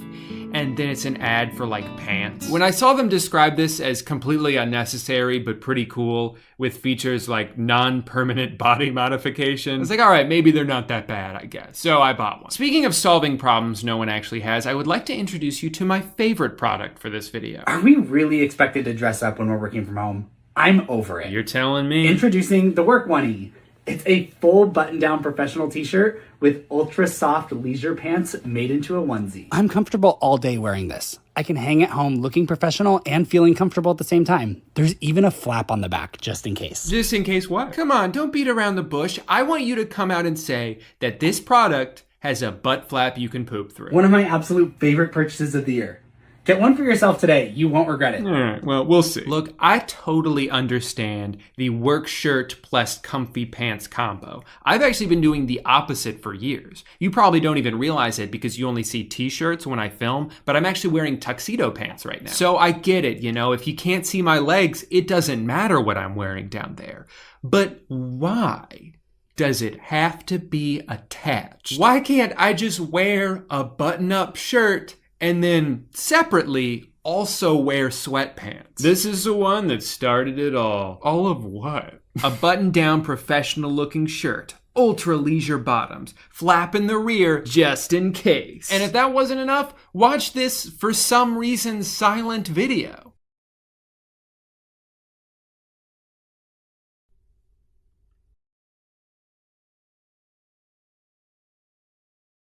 And then it's an ad for like pants. When I saw them describe this as completely unnecessary but pretty cool with features like non-permanent body modification, I was like, all right, maybe they're not that bad, I guess. So I bought one. Speaking of solving problems no one actually has, I would like to introduce you to my favorite product for this video. Are we really expected to dress up when we're working from home? I'm over it. You're telling me? Introducing the Work Oneie. It's a full button-down professional t-shirt with ultra-soft leisure pants made into a onesie. I'm comfortable all day wearing this. I can hang at home looking professional and feeling comfortable at the same time. There's even a flap on the back, just in case. Just in case what? Come on, don't beat around the bush. I want you to come out and say that this product has a butt flap you can poop through. One of my absolute favorite purchases of the year. Get one for yourself today. You won't regret it. All right, well, we'll see. Look, I totally understand the work shirt plus comfy pants combo. I've actually been doing the opposite for years. You probably don't even realize it because you only see t-shirts when I film, but I'm actually wearing tuxedo pants right now. So I get it, you know, if you can't see my legs, it doesn't matter what I'm wearing down there. But why does it have to be attached? Why can't I just wear a button-up shirt and then separately also wear sweatpants? This is the one that started it all. All of what? A button-down professional looking shirt, ultra leisure bottoms, flap in the rear just in case. And if that wasn't enough, watch this for some reason silent video.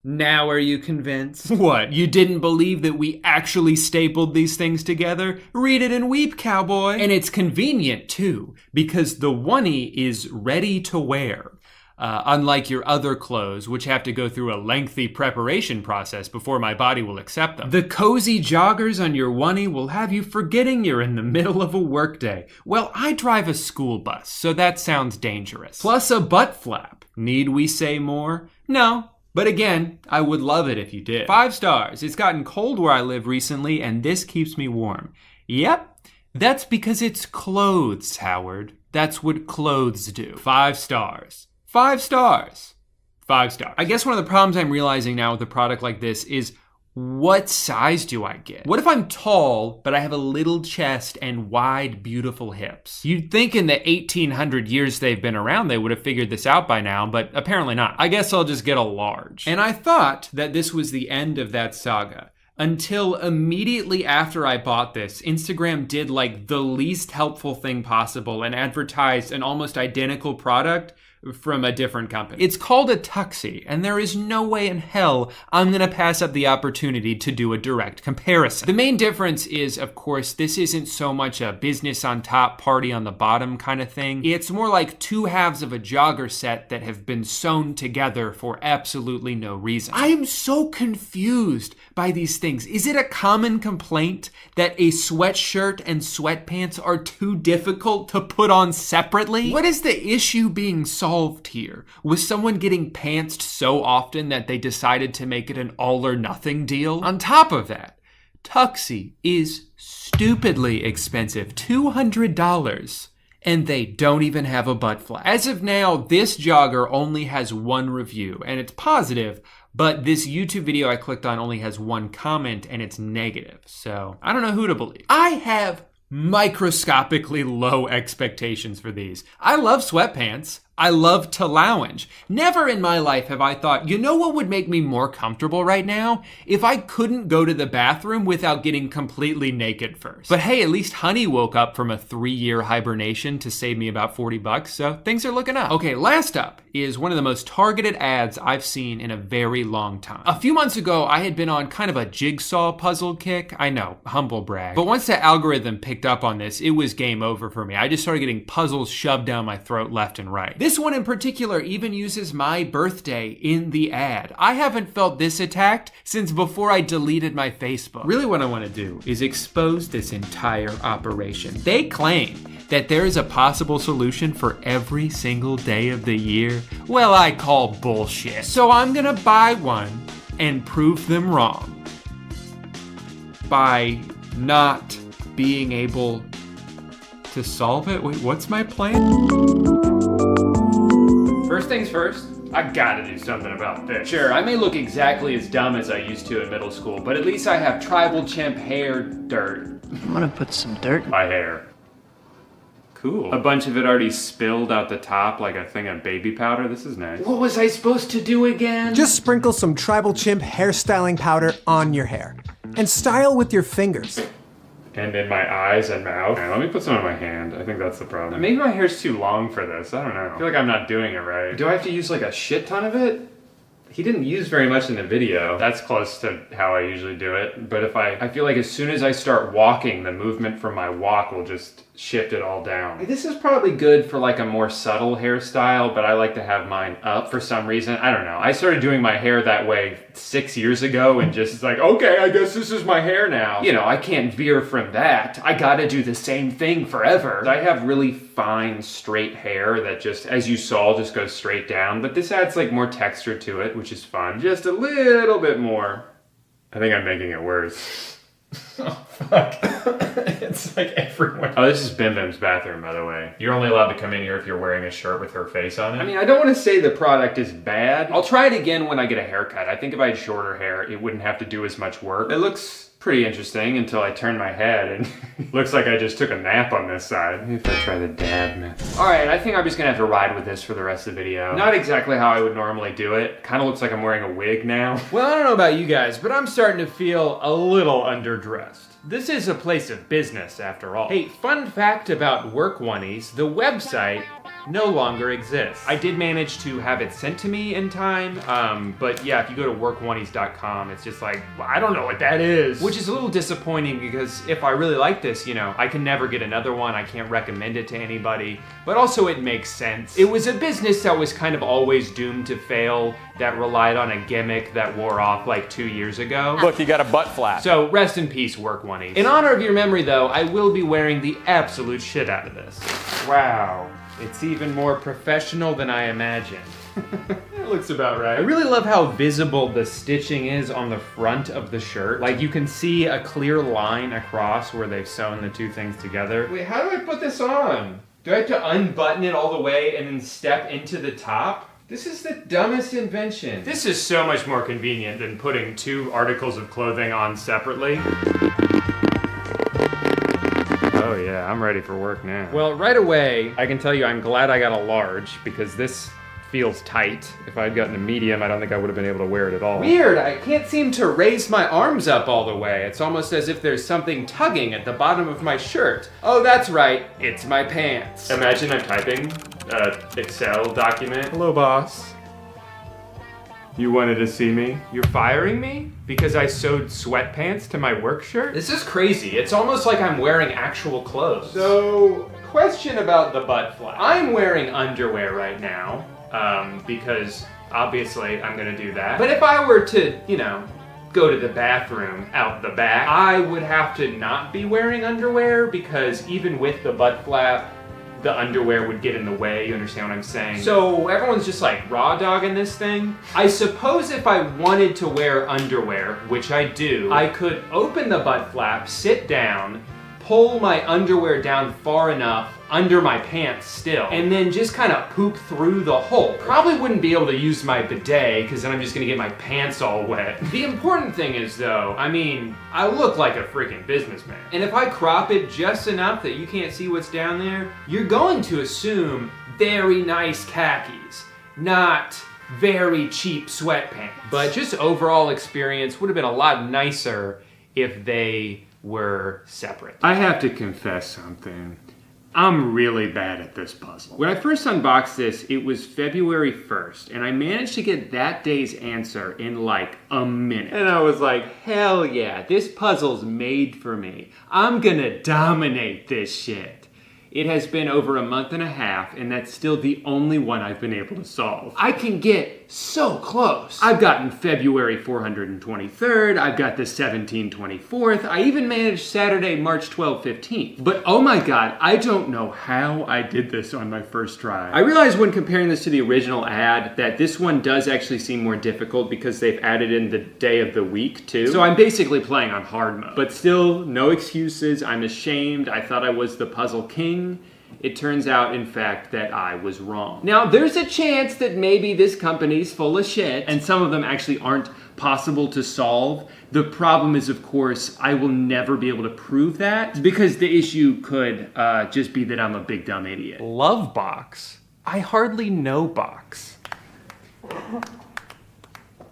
Now are you convinced? What, you didn't believe that we actually stapled these things together? Read it and weep, cowboy. And it's convenient too, because the oneie is ready to wear. Unlike your other clothes, which have to go through a lengthy preparation process before my body will accept them. The cozy joggers on your oneie will have you forgetting you're in the middle of a workday. Well, I drive a school bus, so that sounds dangerous. Plus a butt flap. Need we say more? No. But again, I would love it if you did. 5 stars. It's gotten cold where I live recently, and this keeps me warm. Yep, that's because it's clothes, Howard. That's what clothes do. 5 stars. 5 stars. 5 stars. I guess one of the problems I'm realizing now with a product like this is, what size do I get? What if I'm tall, but I have a little chest and wide, beautiful hips? You'd think in the 1800 years they've been around, they would have figured this out by now, but apparently not. I guess I'll just get a large. And I thought that this was the end of that saga. Until immediately after I bought this, Instagram did like the least helpful thing possible and advertised an almost identical product from a different company. It's called a tuxie, and there is no way in hell I'm gonna pass up the opportunity to do a direct comparison. The main difference is, of course, this isn't so much a business on top, party on the bottom kind of thing. It's more like 2 halves of a jogger set that have been sewn together for absolutely no reason. I am so confused by these things. Is it a common complaint that a sweatshirt and sweatpants are too difficult to put on separately? What is the issue being solved here? Was someone getting pantsed so often that they decided to make it an all or nothing deal? On top of that, tuxie is stupidly expensive, $200. And they don't even have a butt flap. As of now, this jogger only has 1 review, and it's positive, but this YouTube video I clicked on only has 1 comment, and it's negative. So I don't know who to believe. I have microscopically low expectations for these. I love sweatpants. I love to lounge. Never in my life have I thought, you know what would make me more comfortable right now? If I couldn't go to the bathroom without getting completely naked first. But hey, at least Honey woke up from a 3-year hibernation to save me about $40, so things are looking up. Okay, last up is one of the most targeted ads I've seen in a very long time. A few months ago, I had been on kind of a jigsaw puzzle kick. I know, humble brag. But once the algorithm picked up on this, it was game over for me. I just started getting puzzles shoved down my throat left and right. This one in particular even uses my birthday in the ad. I haven't felt this attacked since before I deleted my Facebook. Really what I want to do is expose this entire operation. They claim that there is a possible solution for every single day of the year. Well, I call bullshit. So I'm gonna buy one and prove them wrong by not being able to solve it. Wait, what's my plan? First things first, I gotta do something about this. Sure, I may look exactly as dumb as I used to in middle school, but at least I have tribal chimp hair dirt. I'm gonna put some dirt in my hair. Cool. A bunch of it already spilled out the top like a thing of baby powder. This is nice. What was I supposed to do again? Just sprinkle some tribal chimp hairstyling powder on your hair. And style with your fingers. And in my eyes and mouth. Right, let me put some on my hand. I think that's the problem. Maybe my hair's too long for this. I don't know. I feel like I'm not doing it right. Do I have to use like a shit ton of it? He didn't use very much in the video. That's close to how I usually do it. But if I feel like as soon as I start walking, the movement from my walk will just shift it all down. This is probably good for like a more subtle hairstyle, but I like to have mine up for some reason. I don't know. I started doing my hair that way 6 years ago and just like, okay, I guess this is my hair now. You know, I can't veer from that. I gotta do the same thing forever. I have really fine, straight hair that just, as you saw, just goes straight down, but this adds like more texture to it, which is fun. Just a little bit more. I think I'm making it worse. Oh, fuck. It's like everywhere. Oh, this is Bim Bim's bathroom, by the way. You're only allowed to come in here if you're wearing a shirt with her face on it. I mean, I don't want to say the product is bad. I'll try it again when I get a haircut. I think if I had shorter hair, it wouldn't have to do as much work. It looks pretty interesting until I turn my head and looks like I just took a nap on this side. Maybe if I try the dab method. All right, I think I'm just gonna have to ride with this for the rest of the video. Not exactly how I would normally do it. Kind of looks like I'm wearing a wig now. Well, I don't know about you guys, but I'm starting to feel a little underdressed. This is a place of business after all. Hey, fun fact about Work Oneies, the website no longer exists. I did manage to have it sent to me in time, but yeah, if you go to workoneies.com, it's just like, well, I don't know what that is. Which is a little disappointing because if I really like this, you know, I can never get another one, I can't recommend it to anybody, but also it makes sense. It was a business that was kind of always doomed to fail, that relied on a gimmick that wore off like 2 years ago. Look, you got a butt flap. So rest in peace, Work Oneies. In honor of your memory though, I will be wearing the absolute shit out of this. Wow. It's even more professional than I imagined. It looks about right. I really love how visible the stitching is on the front of the shirt. Like you can see a clear line across where they've sewn the two things together. Wait, how do I put this on? Do I have to unbutton it all the way and then step into the top? This is the dumbest invention. This is so much more convenient than putting 2 articles of clothing on separately. Oh yeah, I'm ready for work now. Well, right away, I can tell you I'm glad I got a large because this feels tight. If I had gotten a medium, I don't think I would have been able to wear it at all. Weird, I can't seem to raise my arms up all the way. It's almost as if there's something tugging at the bottom of my shirt. Oh, that's right, it's my pants. Imagine I'm typing an Excel document. Hello, boss. You wanted to see me? You're firing me? Because I sewed sweatpants to my work shirt? This is crazy. It's almost like I'm wearing actual clothes. So, question about the butt flap. I'm wearing underwear right now, because obviously I'm gonna do that. But if I were to, you know, go to the bathroom out the back, I would have to not be wearing underwear because even with the butt flap, the underwear would get in the way, you understand what I'm saying? So everyone's just like raw dogging this thing. I suppose if I wanted to wear underwear, which I do, I could open the butt flap, sit down, pull my underwear down far enough under my pants still, and then just kind of poop through the hole. Probably wouldn't be able to use my bidet because then I'm just gonna get my pants all wet. The important thing is though, I mean, I look like a freaking businessman. And if I crop it just enough that you can't see what's down there, you're going to assume very nice khakis, not very cheap sweatpants. But just overall experience would have been a lot nicer if they were separate. I have to confess something. I'm really bad at this puzzle. When I first unboxed this, it was February 1st, and I managed to get that day's answer in like a minute. And I was like, hell yeah, this puzzle's made for me. I'm gonna dominate this shit. It has been over a month and a half, and that's still the only one I've been able to solve. I can get so close. I've gotten February 423rd, I've got the 1724th, I even managed Saturday, March 15th. But oh my god, I don't know how I did this on my first try. I realized when comparing this to the original ad that this one does actually seem more difficult because they've added in the day of the week too. So I'm basically playing on hard mode. But still, no excuses, I'm ashamed, I thought I was the puzzle king. It turns out, in fact, that I was wrong. Now, there's a chance that maybe this company's full of shit, and some of them actually aren't possible to solve. The problem is, of course, I will never be able to prove that, because the issue could just be that I'm a big dumb idiot. Love box? I hardly know box.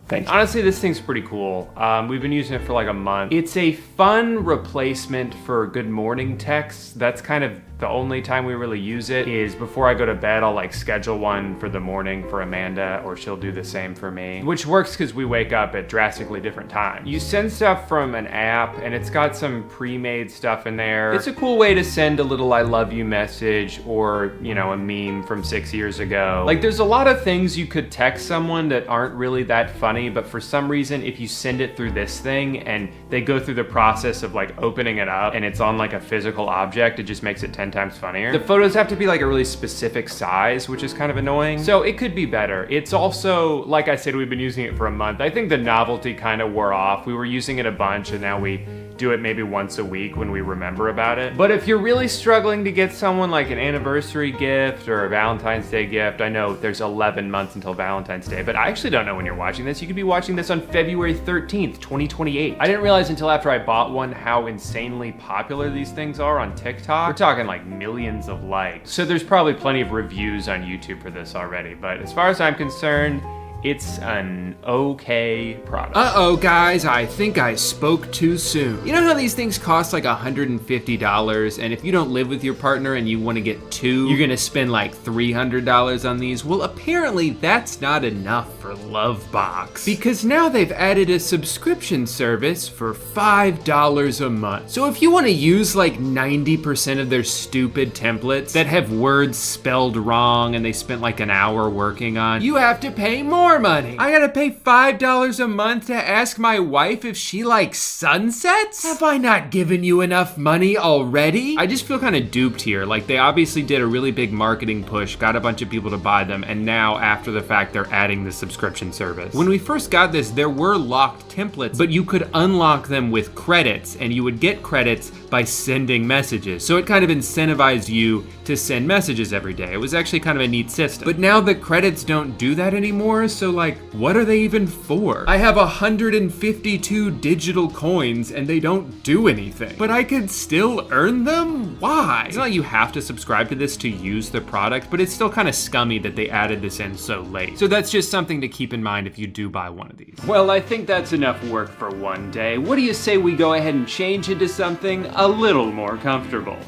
Thanks. Honestly, this thing's pretty cool. We've been using it for like a month. It's a fun replacement for good morning texts. That's kind of the only time we really use it is before I go to bed. I'll like schedule one for the morning for Amanda, or she'll do the same for me, which works because we wake up at drastically different times. You send stuff from an app and it's got some pre-made stuff in there. It's a cool way to send a little I love you message or, you know, a meme from 6 years ago. Like there's a lot of things you could text someone that aren't really that funny, but for some reason, if you send it through this thing and they go through the process of like opening it up and it's on like a physical object, it just makes it 10 times funnier. The photos have to be like a really specific size, which is kind of annoying. So it could be better. It's also, like I said, we've been using it for a month. I think the novelty kind of wore off. We were using it a bunch and now we do it maybe once a week when we remember about it. But if you're really struggling to get someone like an anniversary gift or a Valentine's Day gift, I know there's 11 months until Valentine's Day, but I actually don't know when you're watching this. You could be watching this on February 13th, 2028. I didn't realize until after I bought one how insanely popular these things are on TikTok. We're talking like millions of likes. So there's probably plenty of reviews on YouTube for this already, but as far as I'm concerned, it's an okay product. Uh-oh, guys, I think I spoke too soon. You know how these things cost like $150, and if you don't live with your partner and you want to get two, you're gonna spend like $300 on these? Well, apparently that's not enough for Lovebox, because now they've added a subscription service for $5 a month. So if you want to use like 90% of their stupid templates that have words spelled wrong and they spent like an hour working on, you have to pay more more money. I gotta pay $5 a month to ask my wife if she likes sunsets? Have I not given you enough money already? I just feel kind of duped here. Like, they obviously did a really big marketing push, got a bunch of people to buy them, and now after the fact they're adding the subscription service. When we first got this, there were locked templates, but you could unlock them with credits, and you would get credits by sending messages. So it kind of incentivized you to send messages every day. It was actually kind of a neat system. But now the credits don't do that anymore, so like, what are they even for? I have 152 digital coins and they don't do anything. But I could still earn them? Why? It's not like you have to subscribe to this to use the product, but it's still kind of scummy that they added this in so late. So that's just something to keep in mind if you do buy one of these. Well, I think that's enough work for one day. What do you say we go ahead and change into something a little more comfortable?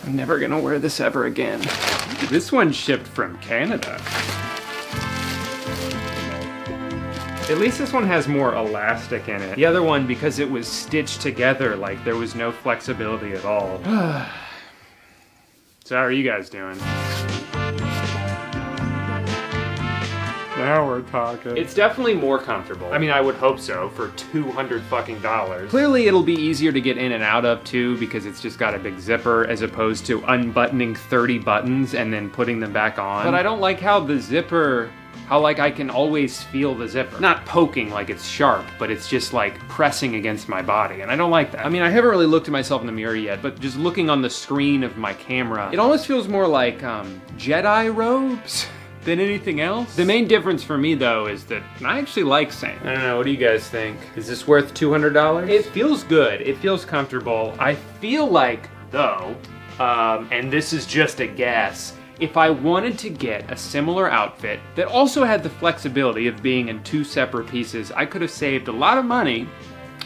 I'm never gonna wear this ever again. This one shipped from Canada. At least this one has more elastic in it. The other one, because it was stitched together, like there was no flexibility at all. So how are you guys doing? Now we're talking. It's definitely more comfortable. I mean, I would hope so for $200 fucking. Clearly it'll be easier to get in and out of too, because it's just got a big zipper as opposed to unbuttoning 30 buttons and then putting them back on. But I don't like how the zipper, how like I can always feel the zipper. Not poking like it's sharp, but it's just like pressing against my body, and I don't like that. I mean, I haven't really looked at myself in the mirror yet, but just looking on the screen of my camera, it almost feels more like Jedi robes than anything else. The main difference for me though is that I actually like sand. I don't know, what do you guys think? Is this worth $200? It feels good, it feels comfortable. I feel like though, and this is just a guess, if I wanted to get a similar outfit that also had the flexibility of being in 2 separate pieces, I could have saved a lot of money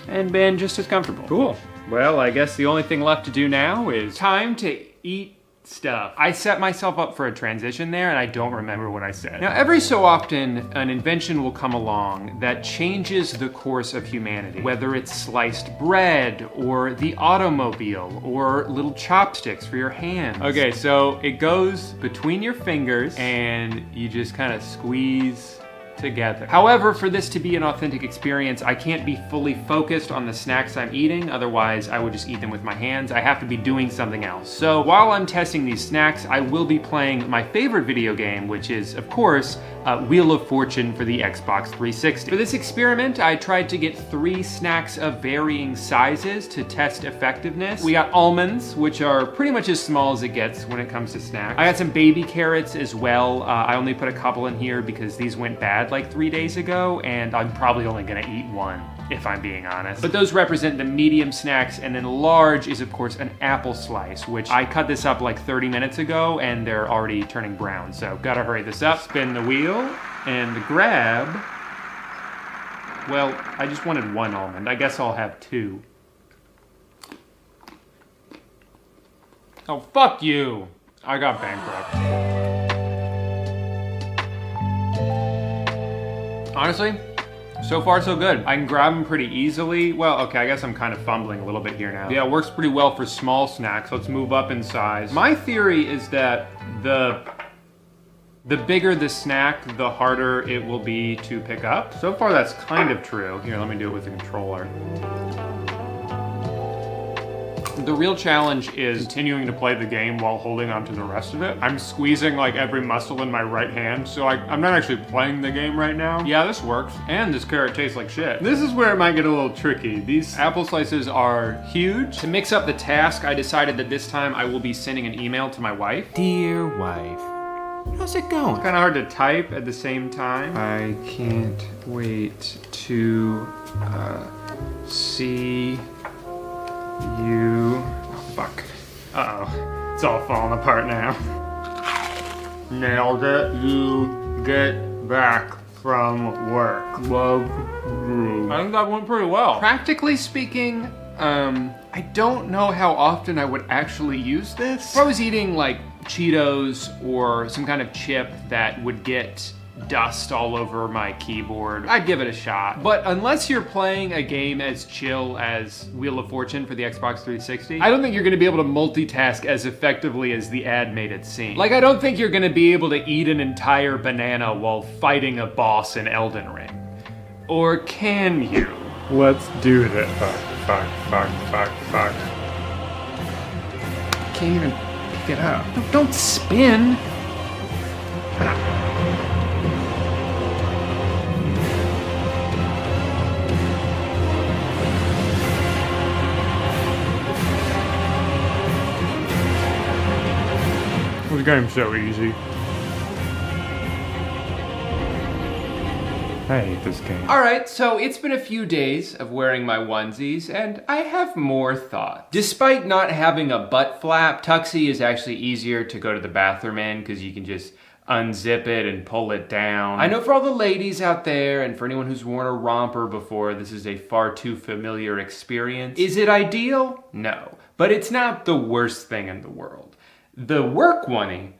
and been just as comfortable. Cool. Well, I guess the only thing left to do now is time to eat stuff. I set myself up for a transition there and I don't remember what I said. Now, every so often, an invention will come along that changes the course of humanity, whether it's sliced bread or the automobile or little chopsticks for your hands. Okay, so it goes between your fingers and you just kind of squeeze together. However, for this to be an authentic experience, I can't be fully focused on the snacks I'm eating, otherwise I would just eat them with my hands. I have to be doing something else. So while I'm testing these snacks, I will be playing my favorite video game, which is, of course, Wheel of Fortune for the Xbox 360. For this experiment, I tried to get 3 snacks of varying sizes to test effectiveness. We got almonds, which are pretty much as small as it gets when it comes to snacks. I got some baby carrots as well. I only put a couple in here because these went bad like 3 days ago, and I'm probably only gonna eat one, if I'm being honest. But those represent the medium snacks, and then large is of course an apple slice, which I cut this up like 30 minutes ago and they're already turning brown. So gotta hurry this up, spin the wheel, and grab, well, I just wanted 1 almond. I guess I'll have 2. Oh, fuck you. I got bankrupt. Honestly, so far so good. I can grab them pretty easily. Well, okay, I guess I'm kind of fumbling a little bit here now. Yeah, it works pretty well for small snacks. Let's move up in size. My theory is that the bigger the snack, the harder it will be to pick up. So far that's kind of true. Here, let me do it with the controller. The real challenge is continuing to play the game while holding on to the rest of it. I'm squeezing like every muscle in my right hand, so I'm not actually playing the game right now. Yeah, this works. And this carrot tastes like shit. This is where it might get a little tricky. These apple slices are huge. To mix up the task, I decided that this time I will be sending an email to my wife. Dear wife, how's it going? It's kind of hard to type at the same time. I can't wait to see you. Oh, fuck. Uh-oh. It's all falling apart now. Nailed it. You get back from work. Love, Drew. I think that went pretty well. Practically speaking, I don't know how often I would actually use this. If I was eating like Cheetos or some kind of chip that would get dust all over my keyboard, I'd give it a shot. But unless you're playing a game as chill as Wheel of Fortune for the Xbox 360, I don't think you're gonna be able to multitask as effectively as the ad made it seem. Like, I don't think you're gonna be able to eat an entire banana while fighting a boss in Elden Ring. Or can you? Let's do this. Fuck. Can't even pick it up. Don't spin. This game's so easy. I hate this game. Alright, so it's been a few days of wearing my onesies, and I have more thoughts. Despite not having a butt flap, tuxie is actually easier to go to the bathroom in because you can just unzip it and pull it down. I know for all the ladies out there, and for anyone who's worn a romper before, this is a far too familiar experience. Is it ideal? No. But it's not the worst thing in the world. The work oneie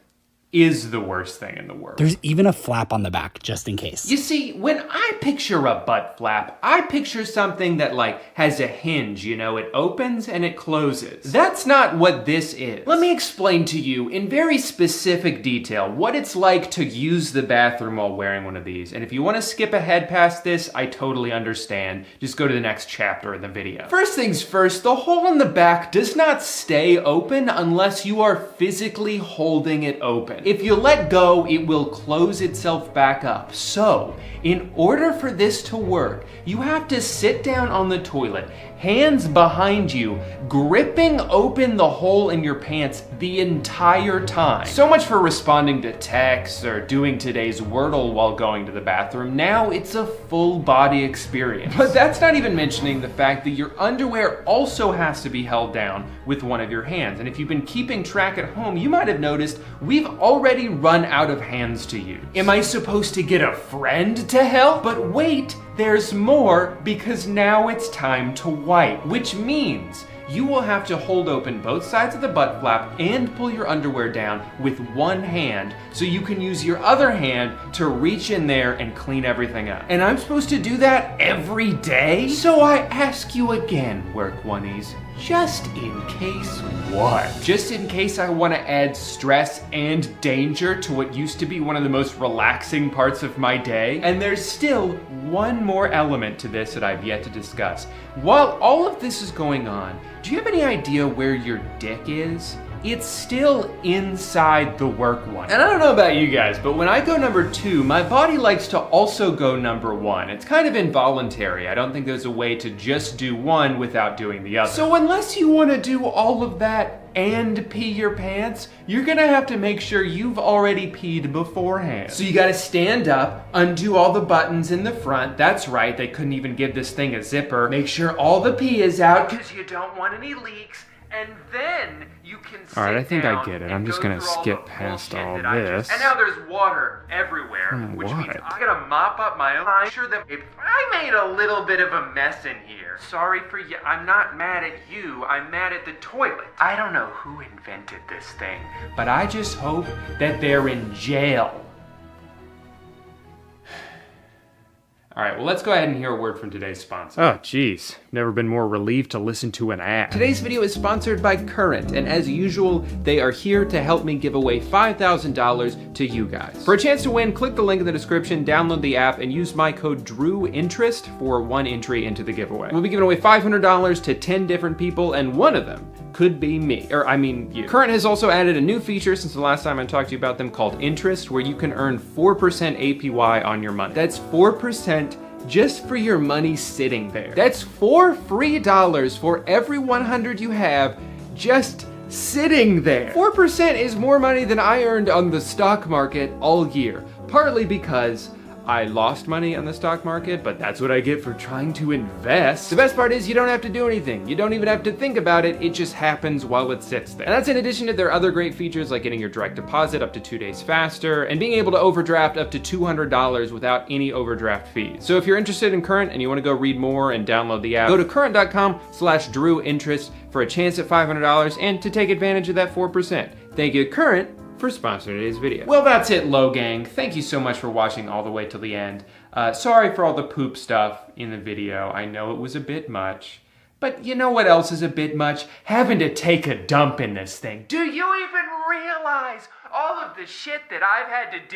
is the worst thing in the world. There's even a flap on the back, just in case. You see, when I picture a butt flap, I picture something that has a hinge, you know, it opens and it closes. That's not what this is. Let me explain to you in very specific detail what it's like to use the bathroom while wearing one of these. And if you want to skip ahead past this, I totally understand. Just go to the next chapter in the video. First things first, the hole in the back does not stay open unless you are physically holding it open. If you let go, it will close itself back up. So, in order for this to work, you have to sit down on the toilet, hands behind you, gripping open the hole in your pants the entire time. So much for responding to texts or doing today's Wordle while going to the bathroom. Now it's a full body experience. But that's not even mentioning the fact that your underwear also has to be held down with one of your hands. And if you've been keeping track at home, you might have noticed we've already run out of hands to use. Am I supposed to get a friend to help? But wait, there's more, because now it's time to wipe, which means you will have to hold open both sides of the butt flap and pull your underwear down with one hand so you can use your other hand to reach in there and clean everything up. And I'm supposed to do that every day? So I ask you again, work oneies, just in case what? Just in case I want to add stress and danger to what used to be one of the most relaxing parts of my day. And there's still one more element to this that I've yet to discuss. While all of this is going on, do you have any idea where your dick is? It's still inside the work one. And I don't know about you guys, but when I go number 2, my body likes to also go number 1. It's kind of involuntary. I don't think there's a way to just do one without doing the other. So unless you want to do all of that and pee your pants, you're gonna have to make sure you've already peed beforehand. So you gotta stand up, undo all the buttons in the front. That's right, they couldn't even give this thing a zipper. Make sure all the pee is out because you don't want any leaks. And then you can sit Alright, I think down I get it. I'm just gonna skip past all this. And now there's water everywhere, which means I gotta mop up my own. I'm sure that if I made a little bit of a mess in here, sorry for you. I'm not mad at you. I'm mad at the toilet. I don't know who invented this thing, but I just hope that they're in jail. All right, well, let's go ahead and hear a word from today's sponsor. Oh, geez. Never been more relieved to listen to an ad. Today's video is sponsored by Current, and as usual, they are here to help me give away $5,000 to you guys. For a chance to win, click the link in the description, download the app, and use my code DREWINTEREST for 1 entry into the giveaway. We'll be giving away $500 to 10 different people, and one of them could be me, you. Current has also added a new feature since the last time I talked to you about them called Interest, where you can earn 4% APY on your money. That's 4% just for your money sitting there. That's $4 free for every 100 you have just sitting there. 4% is more money than I earned on the stock market all year, partly because I lost money on the stock market, but that's what I get for trying to invest. The best part is you don't have to do anything. You don't even have to think about it. It just happens while it sits there. And that's in addition to their other great features like getting your direct deposit up to 2 days faster and being able to overdraft up to $200 without any overdraft fees. So if you're interested in Current and you want to go read more and download the app, go to current.com/DrewInterest for a chance at $500 and to take advantage of that 4%. Thank you, Current, for sponsoring today's video. Well, that's it, Low Gang. Thank you so much for watching all the way till the end. Sorry for all the poop stuff in the video. I know it was a bit much. But you know what else is a bit much? Having to take a dump in this thing. Do you even realize all of the shit that I've had to do?